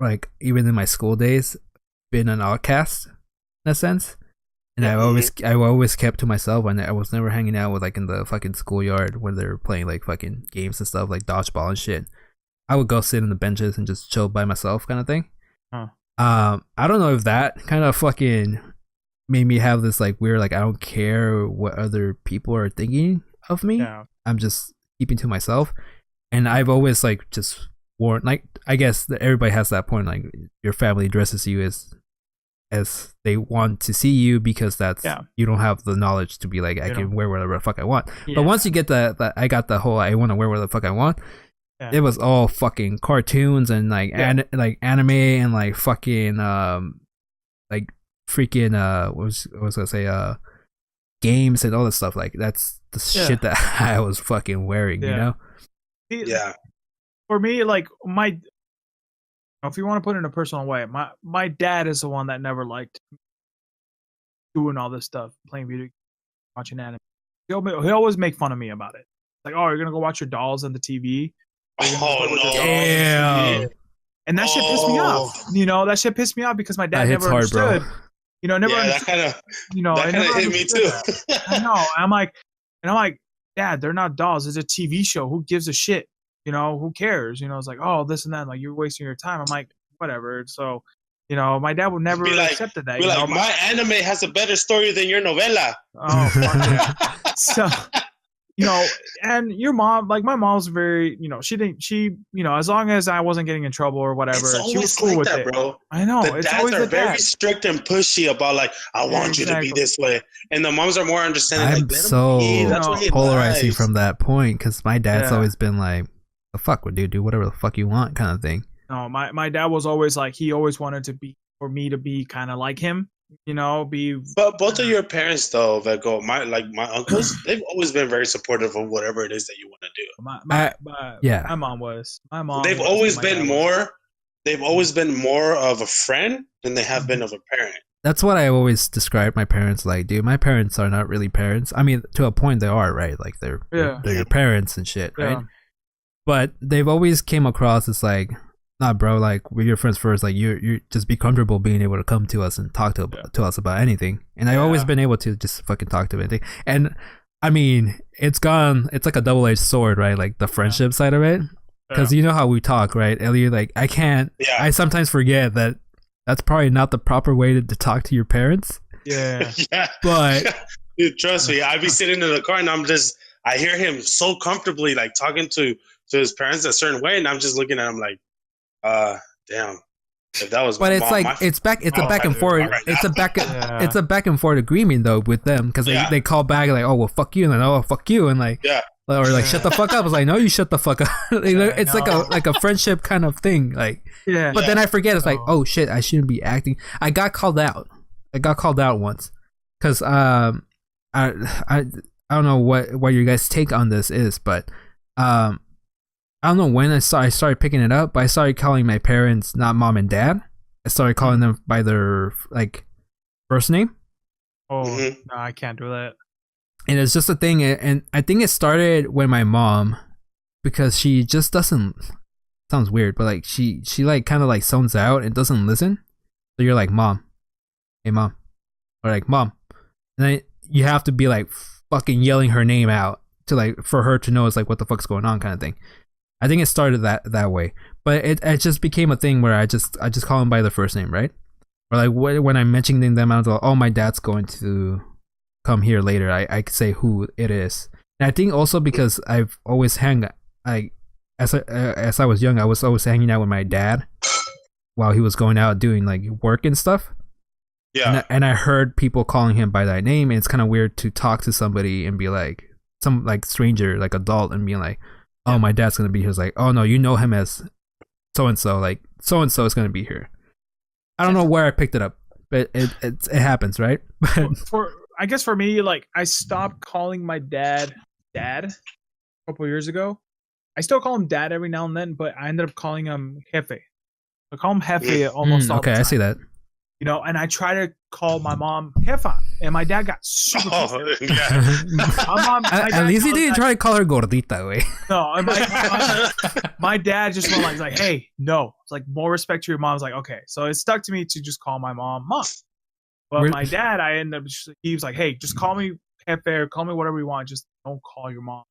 like, even in my school days, been an outcast in a sense, and I always kept to myself, and I was never hanging out with like in the fucking schoolyard when they're playing like fucking games and stuff like dodgeball and shit. I would go sit in the benches and just chill by myself, kind of thing. I don't know if that kind of fucking made me have this like weird, like, I don't care what other people are thinking of me. I'm just keeping to myself. And I've always like just worn, like, I guess that everybody has that point, like your family dresses you as they want to see you, because that's you don't have the knowledge to be like, I can wear whatever the fuck I want. But once you get that I got the whole I want to wear whatever the fuck I want, it was all fucking cartoons and like like anime and like fucking like freaking what was I gonna say, games and all this stuff. Like that's the shit that I was fucking wearing, you know. For me, like, if you want to put it in a personal way, my dad is the one that never liked doing all this stuff, playing video games, watching anime. He'll always make fun of me about it. Like, oh, you're gonna go watch your dolls on the TV. Oh no! Damn. And that shit pissed me off. You know, that shit pissed me off because my dad never understood. Bro. You know, never understood. That kind of hit me too. I know. I'm like, Dad, they're not dolls. It's a TV show. Who gives a shit? You know, who cares? You know, it's like, oh, this and that. Like, you're wasting your time. I'm like, whatever. So, you know, my dad would never accepted that. Be like, my anime has a better story than your novella. Oh, fuck yeah. So, you know, and your mom, like, my mom's very, you know, she, you know, as long as I wasn't getting in trouble or whatever, she was cool with it. Bro. I know. The dads are very strict and pushy about, like, I want you to be this way. And the moms are more understanding. I'm like, so polarizing from that point, because my dad's always been like, the fuck would you do whatever the fuck you want kind of thing. No, my dad was always like, he always wanted for me to be kind of like him. You know, But both of your parents, though, Veko, my uncles, they've always been very supportive of whatever it is that you want to do. My mom was. They've always been more. They've always been more of a friend than they have been of a parent. That's what I always describe my parents like, dude. My parents are not really parents. I mean, to a point they are, right? Like they're your parents and shit, right? But they've always came across as like, nah, bro, like, we're your friends first. Like, you just be comfortable being able to come to us and talk to us about anything. And I've always been able to just fucking talk to anything. And I mean, it's like a double-edged sword, right? Like the friendship side of it. Because you know how we talk, right? Eliud, like, I sometimes forget that that's probably not the proper way to talk to your parents. Yeah. Yeah. But dude, trust me, I'd be sitting in the car and I hear him so comfortably, like, talking to his parents a certain way, and I'm just looking at him like, damn. If that was, but it's like it's a back and forth. It's a back and forth agreement though with them because they call back like, oh well, fuck you, and then oh fuck you, and like or like shut the fuck up. I was like, no, you shut the fuck up. It's like a friendship kind of thing, like. Yeah. But then I forget. It's like, oh shit, I shouldn't be acting. I got called out. Once because I don't know what your guys' take on this is, but I don't know when I started picking it up, but I started calling my parents not mom and dad. I started calling them by their like first name. Oh, no, I can't do that. And it's just a thing, and I think it started when my mom, because she just doesn't. Sounds weird, but like she like kind of like zones out and doesn't listen. So you're like, mom, hey mom, or like mom, and then you have to be like fucking yelling her name out to like for her to know it's like what the fuck's going on kind of thing. I think it started that way, but it just became a thing where I just call them by their first name, right? Or like when I'm mentioning them, I was like, oh, my dad's going to come here later. I could say who it is, and I think also because I've always as I was young, I was always hanging out with my dad while he was going out doing like work and stuff. Yeah, and I heard people calling him by that name, and it's kind of weird to talk to somebody and be like some like stranger, like adult, and being like, oh, my dad's gonna be here. It's like, oh no, you know him as so and so. Like so and so is gonna be here. I don't know where I picked it up, but it happens, right? I guess for me, like I stopped calling my dad a couple years ago. I still call him dad every now and then, but I ended up calling him jefe. I call him jefe almost all the time. Okay, I see that. You know, and I try to call my mom jefa, and my dad got super pissed. At least he didn't try to call her gordita, way. No, my dad just went like, hey, no. It's like, more respect to your mom. I was like, okay. So it stuck to me to just call my mom. But my dad, he was like, hey, just call me jefe or call me whatever you want. Just don't call your mom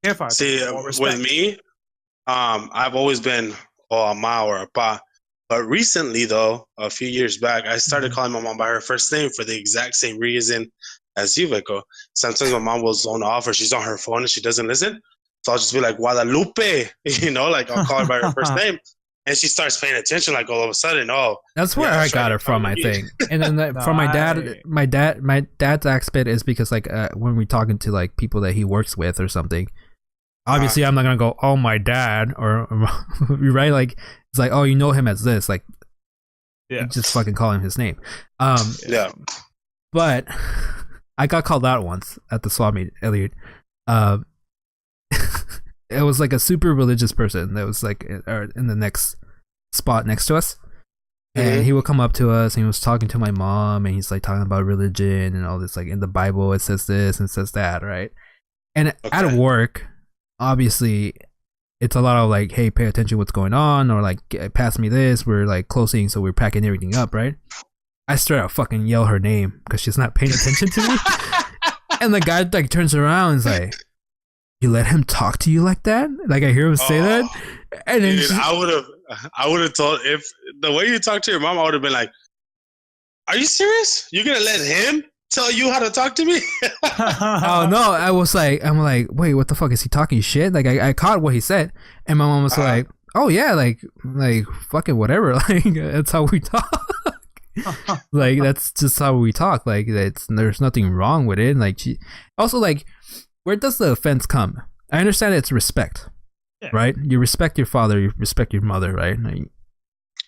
jefa. See, with me, I've always been a ma or a pa. But recently, though, a few years back, I started calling my mom by her first name for the exact same reason as you, Veko. Sometimes my mom will zone off or she's on her phone and she doesn't listen. So I'll just be like, Guadalupe, like I'll call her by her first name. And she starts paying attention, like all of a sudden, that's where I got her from, I think. And then from my dad's aspect is because like when we're talking to like people that he works with or something, obviously I'm not gonna go, oh, my dad, or right, like it's like, oh, you know him as this, like, just fucking call him his name. But I got called out once at the swap meet, Eliud. It was like a super religious person that was like in the next spot next to us, and he would come up to us and he was talking to my mom and he's like talking about religion and all this, like in the Bible it says this and it says that, right? And at work, obviously it's a lot of like, hey, pay attention what's going on, or like, pass me this, we're like closing, so we're packing everything up, right? I straight out fucking yell her name because she's not paying attention to me. And the guy like turns around and is like, you let him talk to you like that? Like I hear him say that, and then I would have told, if the way you talk to your mom, I would have been like, are you serious? You're gonna let him tell you how to talk to me? Oh no, I'm like, wait, what the fuck, is he talking shit? Like I caught what he said, and my mom was like, oh yeah, like fucking whatever, like that's how we talk. Like that's just how we talk. Like there's nothing wrong with it. Like she also, like, where does the offense come? I understand it's respect, right? You respect your father, you respect your mother, right?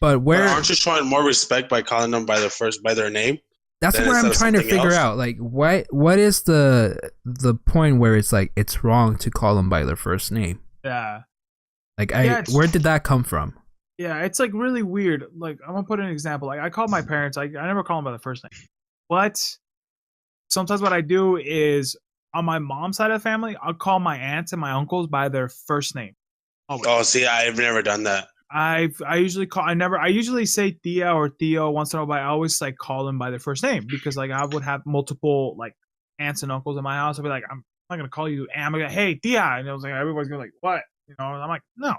But aren't you showing more respect by calling them by their name? That's what I'm trying to figure out. Like, what is the point where it's like it's wrong to call them by their first name? Yeah. Like, where did that come from? Yeah, it's like really weird. Like, I'm gonna put an example. Like, I call my parents. I never call them by the first name. But sometimes what I do is, on my mom's side of the family, I'll call my aunts and my uncles by their first name. Always. Oh, see, I've never done that. I usually say Tia or Theo once in a while, but I always like call them by their first name because like I would have multiple like aunts and uncles in my house. I'd be like, I'm not gonna call you Am. I'm like, hey, Tia, and it was like everybody's gonna like, what? You know, and I'm like, no, I'm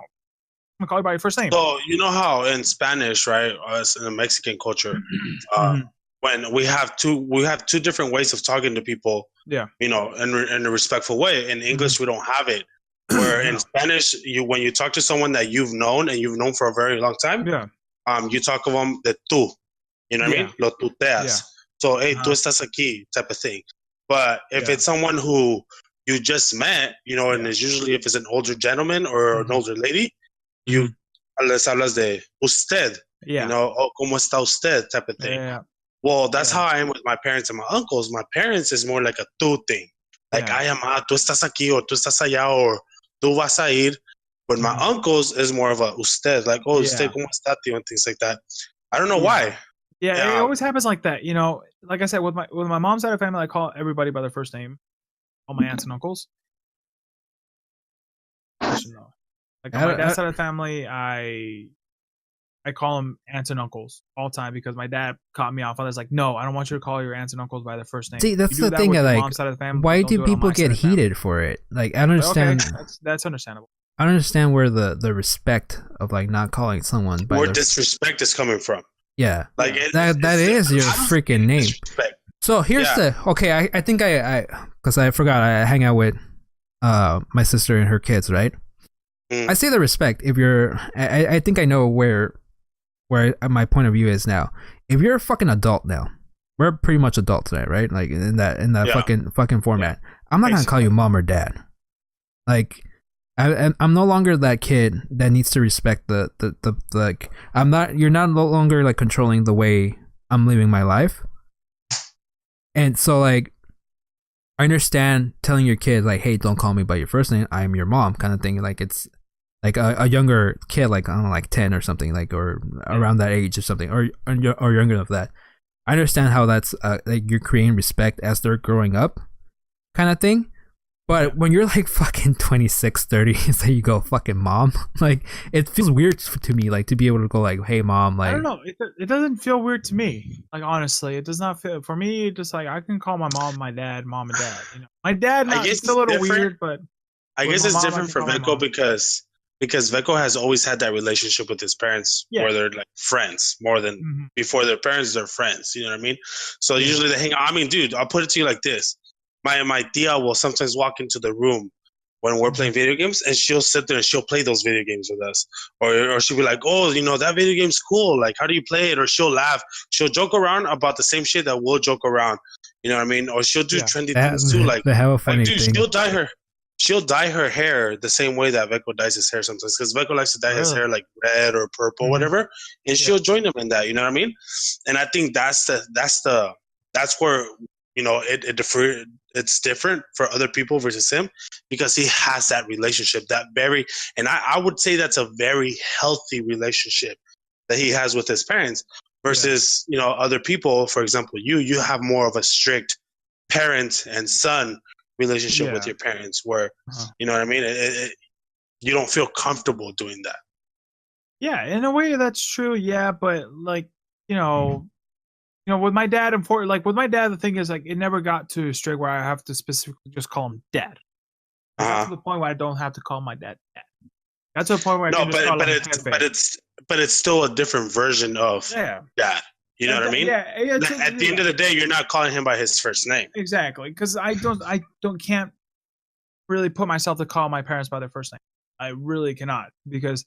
gonna call you by your first name. So you know how in Spanish, right? Us in the Mexican culture, when we have two different ways of talking to people. Yeah. You know, in a respectful way. In English, we don't have it. Where in Spanish, when you talk to someone that you've known for a very long time, you talk of them de tú. You know what I mean? Lo tuteas. Yeah. So, hey, tú estás aquí, type of thing. But if it's someone who you just met, you know, and it's usually if it's an older gentleman or an older lady, you les hablas de usted. Yeah. You know, oh, ¿cómo está usted? Type of thing. Yeah. Well, that's how I am with my parents and my uncles. My parents is more like a tú thing. Like, I am, tú estás aquí, or tú estás allá, or tú vas a ir. But my uncles is more of a usted. Like, oh, usted, ¿cómo está, tío? And things like that. I don't know why. Yeah, it always happens like that. You know, like I said, with my mom's side of the family, I call everybody by their first name. All my aunts and uncles. Like, on my dad's side of the family, I call them aunts and uncles all the time because my dad caught me off. I was like, no, I don't want you to call your aunts and uncles by their first name. See, that's the thing. Like, why do people get heated for it? Like, I don't understand. Okay, that's understandable. I don't understand where the respect of like not calling someone by where disrespect is coming from. Yeah, like that is your freaking name. So here's I think I because I forgot I hang out with my sister and her kids, right? I say the respect if you're. I think I know where my point of view is now. If you're a fucking adult now, we're pretty much adults today, right? Like in that fucking format. I'm not gonna call you mom or dad. Like I'm no longer that kid that needs to respect the like. I'm not. You're not no longer like controlling the way I'm living my life. And so like, I understand telling your kid like, hey, don't call me by your first name. I am your mom, kind of thing. Like it's. Like a younger kid, like I don't know, like 10 or something, like or around that age or something, or younger than that. I understand how that's like you're creating respect as they're growing up, kind of thing. But when you're like fucking 26, 30, so you go fucking mom, like it feels weird to me, like to be able to go like, hey mom, like I don't know, it doesn't feel weird to me. Like honestly, it does not feel for me. Just like I can call my mom, my dad, mom and dad. You know, my dad, it's a little weird, but I guess it's different for Veko because Veko has always had that relationship with his parents where they're like friends more than before their parents, they're friends. You know what I mean? So usually they hang out. I mean, dude, I'll put it to you like this. My tia will sometimes walk into the room when we're playing video games and she'll sit there and she'll play those video games with us. Or she'll be like, oh, you know, that video game's cool. Like, how do you play it? Or she'll laugh. She'll joke around about the same shit that we'll joke around. You know what I mean? Or she'll do trendy things too. Like, they have a funny dude, thing. She'll dye her hair the same way that Veko dyes his hair sometimes. Because Veko likes to dye his hair like red or purple, whatever. And she'll join him in that. You know what I mean? And I think that's where, you know, it's different for other people versus him because he has that relationship and I would say that's a very healthy relationship that he has with his parents versus, you know, other people. For example, you have more of a strict parent and son relationship with your parents where, you know what I mean? You don't feel comfortable doing that. Yeah, in a way that's true. Yeah. But like, you know, with my dad, the thing is like it never got to a strict where I have to specifically just call him dad. That's to the point where I don't have to call my dad dad. That's the point where but it's still a different version of dad. You know what I mean? Yeah. At the end of the day, you're not calling him by his first name. Exactly, because I can't really put myself to call my parents by their first name. I really cannot because,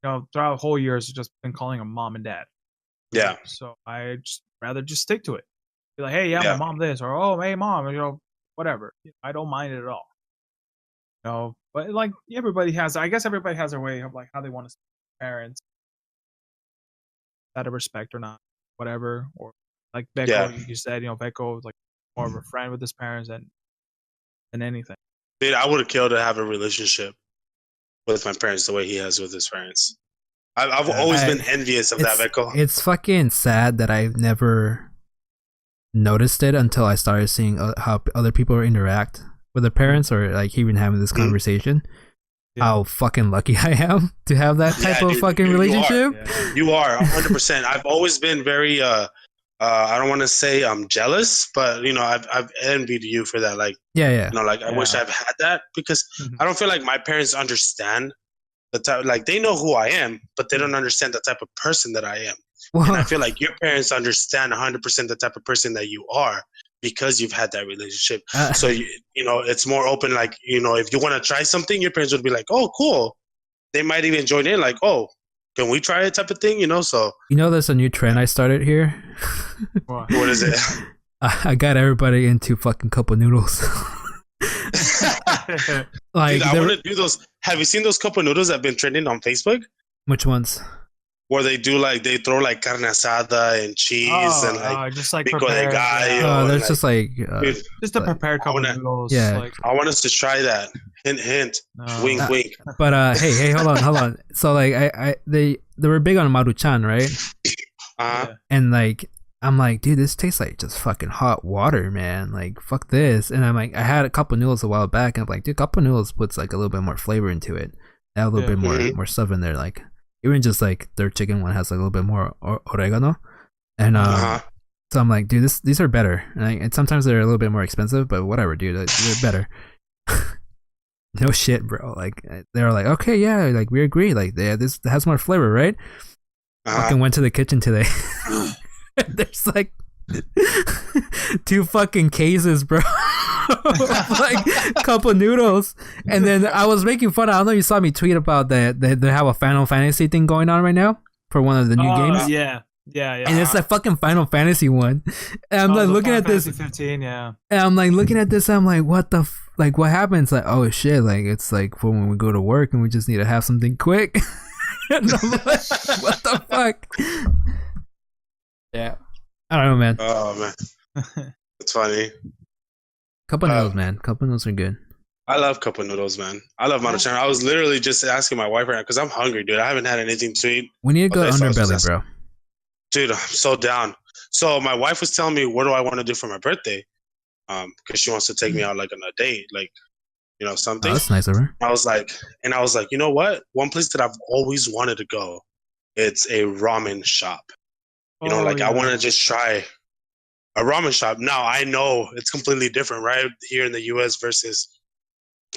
you know, throughout the whole years, I've just been calling them mom and dad. Yeah. So I just rather just stick to it. Be like, hey, my mom this, or oh, hey, mom, you know, whatever. I don't mind it at all. You know, but like everybody has their way of like how they want to see their parents, out of respect or not, whatever. Or like Veko, you said, you know, Veko is like more of a friend with his parents than anything. Dude, I would have killed to have a relationship with my parents the way he has with his parents. I've always been envious of that, Veko. It's fucking sad that I've never noticed it until I started seeing how other people interact with their parents or like even having this conversation. How fucking lucky I am to have that type of fucking relationship. You are 100%. I've always been very I don't want to say I'm jealous, but I've envied you for that. Like, yeah. I wish I've had that because I don't feel like my parents understand the type. Like, they know who I am, but they don't understand the type of person that I am. Well, and I feel like your parents understand 100% the type of person that you are because you've had that relationship. So it's more open. Like, if you want to try something, your parents would be like, "Oh, cool." They might even join in, like, "Oh, can we try it?" type of thing, So there's a new trend I started here. What is it? I got everybody into fucking cup of noodles. Like, dude, I want to do those. Have you seen those cup of noodles that have been trending on Facebook? Which ones? Where they throw like carne asada and cheese and like just like pico de gallo. Oh, there's just like just a prepared cup of noodles. Yeah, like, I want us to try that. Hint, wink, wink. But hey, hold on. So like, they were big on Maruchan, right? And like, I'm like, dude, this tastes like just fucking hot water, man. Like, fuck this. And I'm like, I had a couple noodles a while back, and I'm like, dude, cup of noodles puts like a little bit more flavor into it. Add a little bit more stuff in there, like. Even just like their chicken one has like a little bit more oregano, and so I'm like, dude, these are better. And sometimes they're a little bit more expensive, but whatever, dude, they're better. No shit, bro. Like, they were like, okay, yeah, like we agree. Like, this has more flavor, right? Fucking went to the kitchen today. There's like 2 fucking cases, bro. Like cup of noodles. And then I was making fun. I don't know if you saw me tweet about that. They have a Final Fantasy thing going on right now for one of the new games. Yeah. And it's a fucking Final Fantasy one. And I'm like looking at this. 15, yeah. And I'm like looking at this. And I'm like, what the like? What happens? Like, oh shit! Like, it's like for when we go to work and we just need to have something quick. And I'm like, what the fuck? Yeah. I don't know, man. Oh man, it's funny. Cup of noodles, man. Cup of noodles are good. I love cup of noodles, man. I love Maruchan. I was literally just asking my wife right now because I'm hungry, dude. I haven't had anything to eat. We need to go Underbelly, bro. Dude, I'm so down. So my wife was telling me, what do I want to do for my birthday? Because she wants to take me out like on a date, like, something. Oh, that's nice of her. I was like, you know what? One place that I've always wanted to go, it's a ramen shop. I want to just try a ramen shop. Now, I know it's completely different, right? Here in the U.S. versus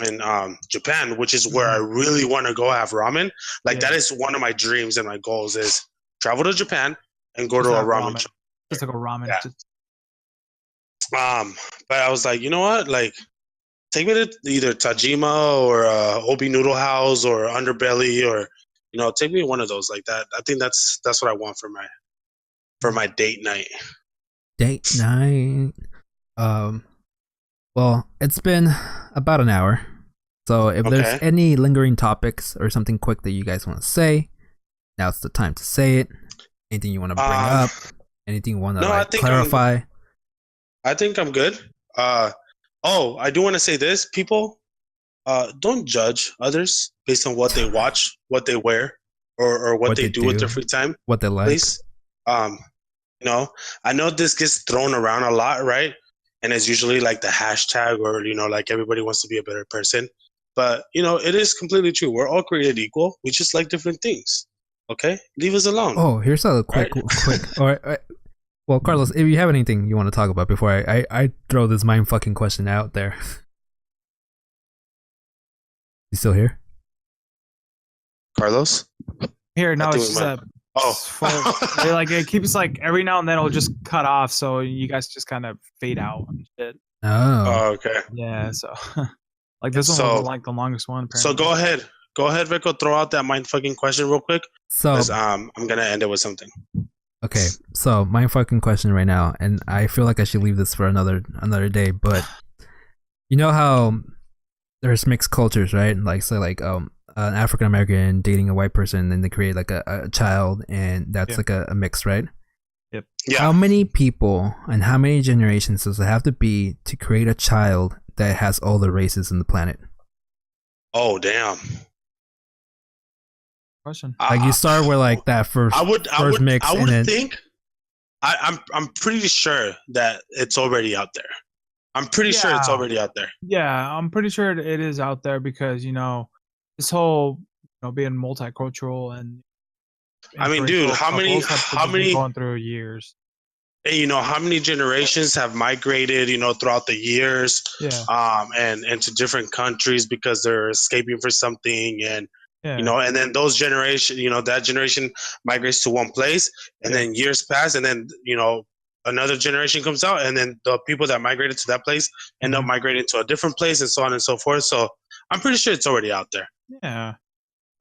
in Japan, which is where I really want to go have ramen. Like, that is one of my dreams and my goals is travel to Japan and go to a ramen shop. Just like a ramen. Yeah. But I was like, you know what? Like, take me to either Tajima or Obi Noodle House or Underbelly or, take me to one of those like that. I think that's what I want for my date night. Date night. Well, it's been about an hour. So if there's any lingering topics or something quick that you guys want to say, now's the time to say it. Anything you want to bring up? Anything you want to clarify? I think I'm good. I do want to say this. People, don't judge others based on what they watch, what they wear, or what they do with their free time. What they like. Please. I know this gets thrown around a lot, right? And it's usually like the hashtag or, like everybody wants to be a better person. But, it is completely true. We're all created equal. We just like different things. Okay? Leave us alone. Oh, here's a quick. All right. Well, Carlos, if you have anything you want to talk about before I throw this mind fucking question out there. You still here? Carlos? Here, no, it's just it keeps like every now and then it'll just cut off, so you guys just kind of fade out and shit. Oh, okay. Yeah, so like this one was like the longest one. Apparently. So go ahead, Veko, throw out that mind fucking question real quick. So I'm gonna end it with something. Okay, so my fucking question right now, and I feel like I should leave this for another day, but you know how there's mixed cultures, right? Like, so like an African American dating a white person, and they create like a child, and that's like a mix, right? Yep. Yeah. How many people and how many generations does it have to be to create a child that has all the races in the planet? Oh, damn. Question. Like you start with like that first mix. I would think. I'm pretty sure that it's already out there. I'm pretty sure it's already out there. Yeah, I'm pretty sure it is out there because this whole being multicultural and I mean, dude, how many going through years. and how many generations have migrated, throughout the years, and to different countries because they're escaping for something, and and then those generation, that generation migrates to one place, and then years pass, and then another generation comes out, and then the people that migrated to that place end up migrating to a different place, and so on and so forth. So I'm pretty sure it's already out there. Yeah,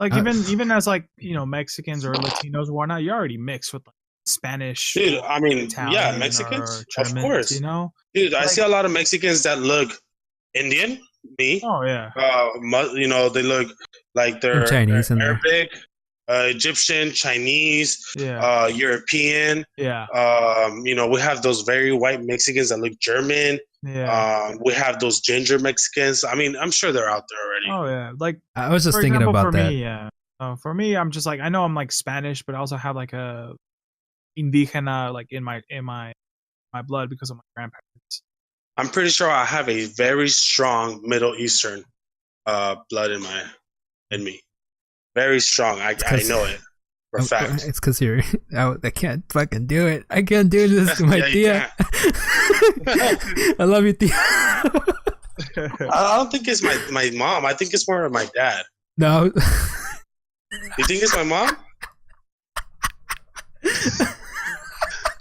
like even as like Mexicans or Latinos or whatnot, you're already mixed with like Spanish. Dude, I mean, Italian Mexicans, German, of course. Dude, like, I see a lot of Mexicans that look Indian. Me. Oh yeah. They look like they're Chinese, Arabic, Egyptian, Chinese, European. Yeah. We have those very white Mexicans that look German. Yeah. We have those ginger Mexicans. I mean, I'm sure they're out there already. Oh yeah. Like I was just thinking about that. For me, I'm just like, I know I'm like Spanish, but I also have like a indígena like in my blood because of my grandparents. I'm pretty sure I have a very strong Middle Eastern blood in me. Very strong. I know it for a fact. It's because I can't fucking do it. I can't do this to my tia. I love you, tia. I don't think it's my mom. I think it's more of my dad. No. You think it's my mom?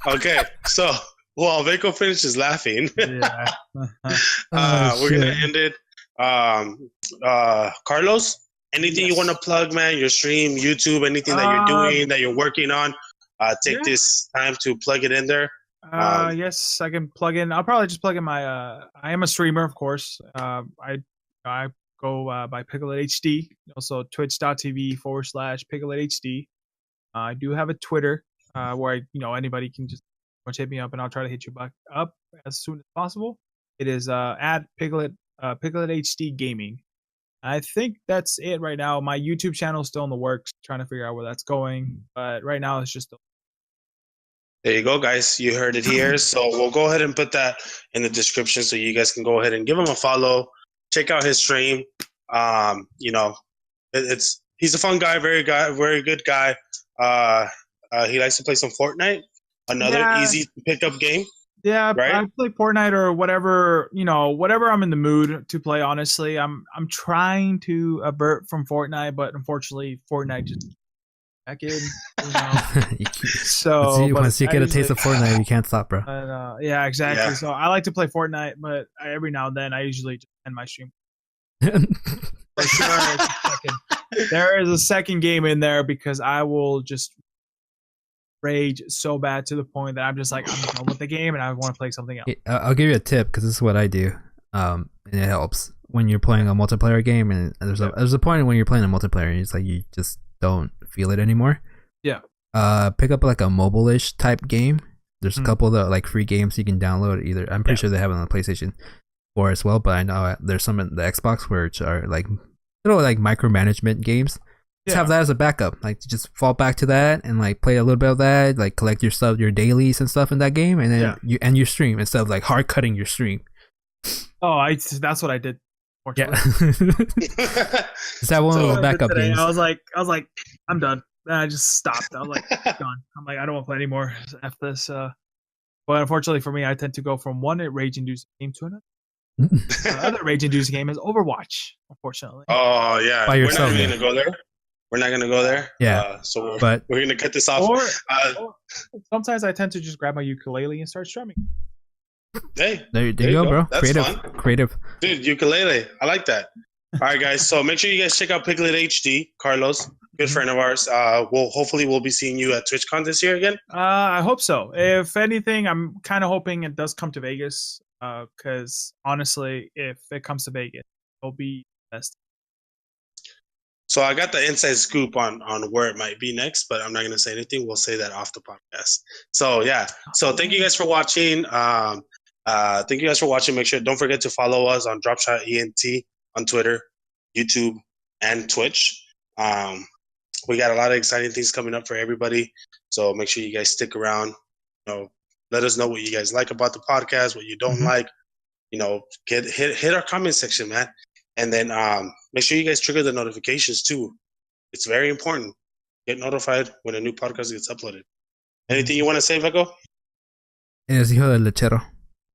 Okay, so while Veko finishes laughing, we're gonna end it. Carlos, anything you want to plug, man? Your stream, YouTube, anything that you're doing, that you're working on? Take this time to plug it in there. Yes, I can plug in. I'll probably just plug in my. I am a streamer, of course. I go by PigletHD, also twitch.tv/PigletHD. I do have a Twitter where anybody can just hit me up and I'll try to hit you back up as soon as possible. It is at PigletHD Gaming. I think that's it right now. My YouTube channel is still in the works, trying to figure out where that's going. But right now it's just. There you go, guys. You heard it here. So we'll go ahead and put that in the description so you guys can go ahead and give him a follow. Check out his stream. He's a fun guy, very good guy. He likes to play some Fortnite, another easy pickup game. Yeah, right? I play Fortnite or whatever, whatever I'm in the mood to play. Honestly, I'm trying to avert from Fortnite, but unfortunately, Fortnite just back in. So once you get a taste of Fortnite, you can't stop, bro. Yeah, exactly. Yeah. So I like to play Fortnite, but every now and then I usually just end my stream. For sure, there is a second game in there because I will just rage so bad to the point that I'm just like, I'm done with the game and I want to play something else. I'll give you a tip because this is what I do, and it helps when you're playing a multiplayer game. And there's a point when you're playing a multiplayer and it's like you just don't feel it anymore. Yeah. Pick up like a mobile-ish type game. There's a couple of like free games you can download. Either I'm pretty sure they have it on the PlayStation 4 as well, but I know there's some in the Xbox which are like like micromanagement games. Just have that as a backup. Like just fall back to that and like play a little bit of that. Like collect your stuff, your dailies and stuff in that game, and then you end your stream instead of like hard cutting your stream. Oh, that's what I did. Yeah. Is that one of the backup games? I was like, I'm done. And I just stopped. I was like, gone. I'm like, I don't want to play anymore after this. But unfortunately for me, I tend to go from one rage-inducing game to another. The other rage-inducing game is Overwatch, unfortunately. Oh yeah, by yourself. We're not gonna go there. We're not gonna go there. Yeah. So we're gonna cut this off. Or sometimes I tend to just grab my ukulele and start strumming. Hey, there you go, bro. That's creative. Dude, ukulele. I like that. All right, guys. So make sure you guys check out PigletHD. Carlos, good friend of ours. Hopefully we'll be seeing you at TwitchCon this year again. I hope so. If anything, I'm kind of hoping it does come to Vegas. Because honestly, if it comes to Vegas, it'll be best. So I got the inside scoop on where it might be next, but I'm not going to say anything. We'll say that off the podcast. So yeah. So thank you guys for watching. Make sure, don't forget to follow us on DropshotEnt on Twitter, YouTube, and Twitch. We got a lot of exciting things coming up for everybody. So make sure you guys stick around. Let us know what you guys like about the podcast, what you don't like. Hit our comment section, man. And then make sure you guys trigger the notifications too. It's very important. Get notified when a new podcast gets uploaded. Anything you want to say, Veko? Eres hijo del lechero.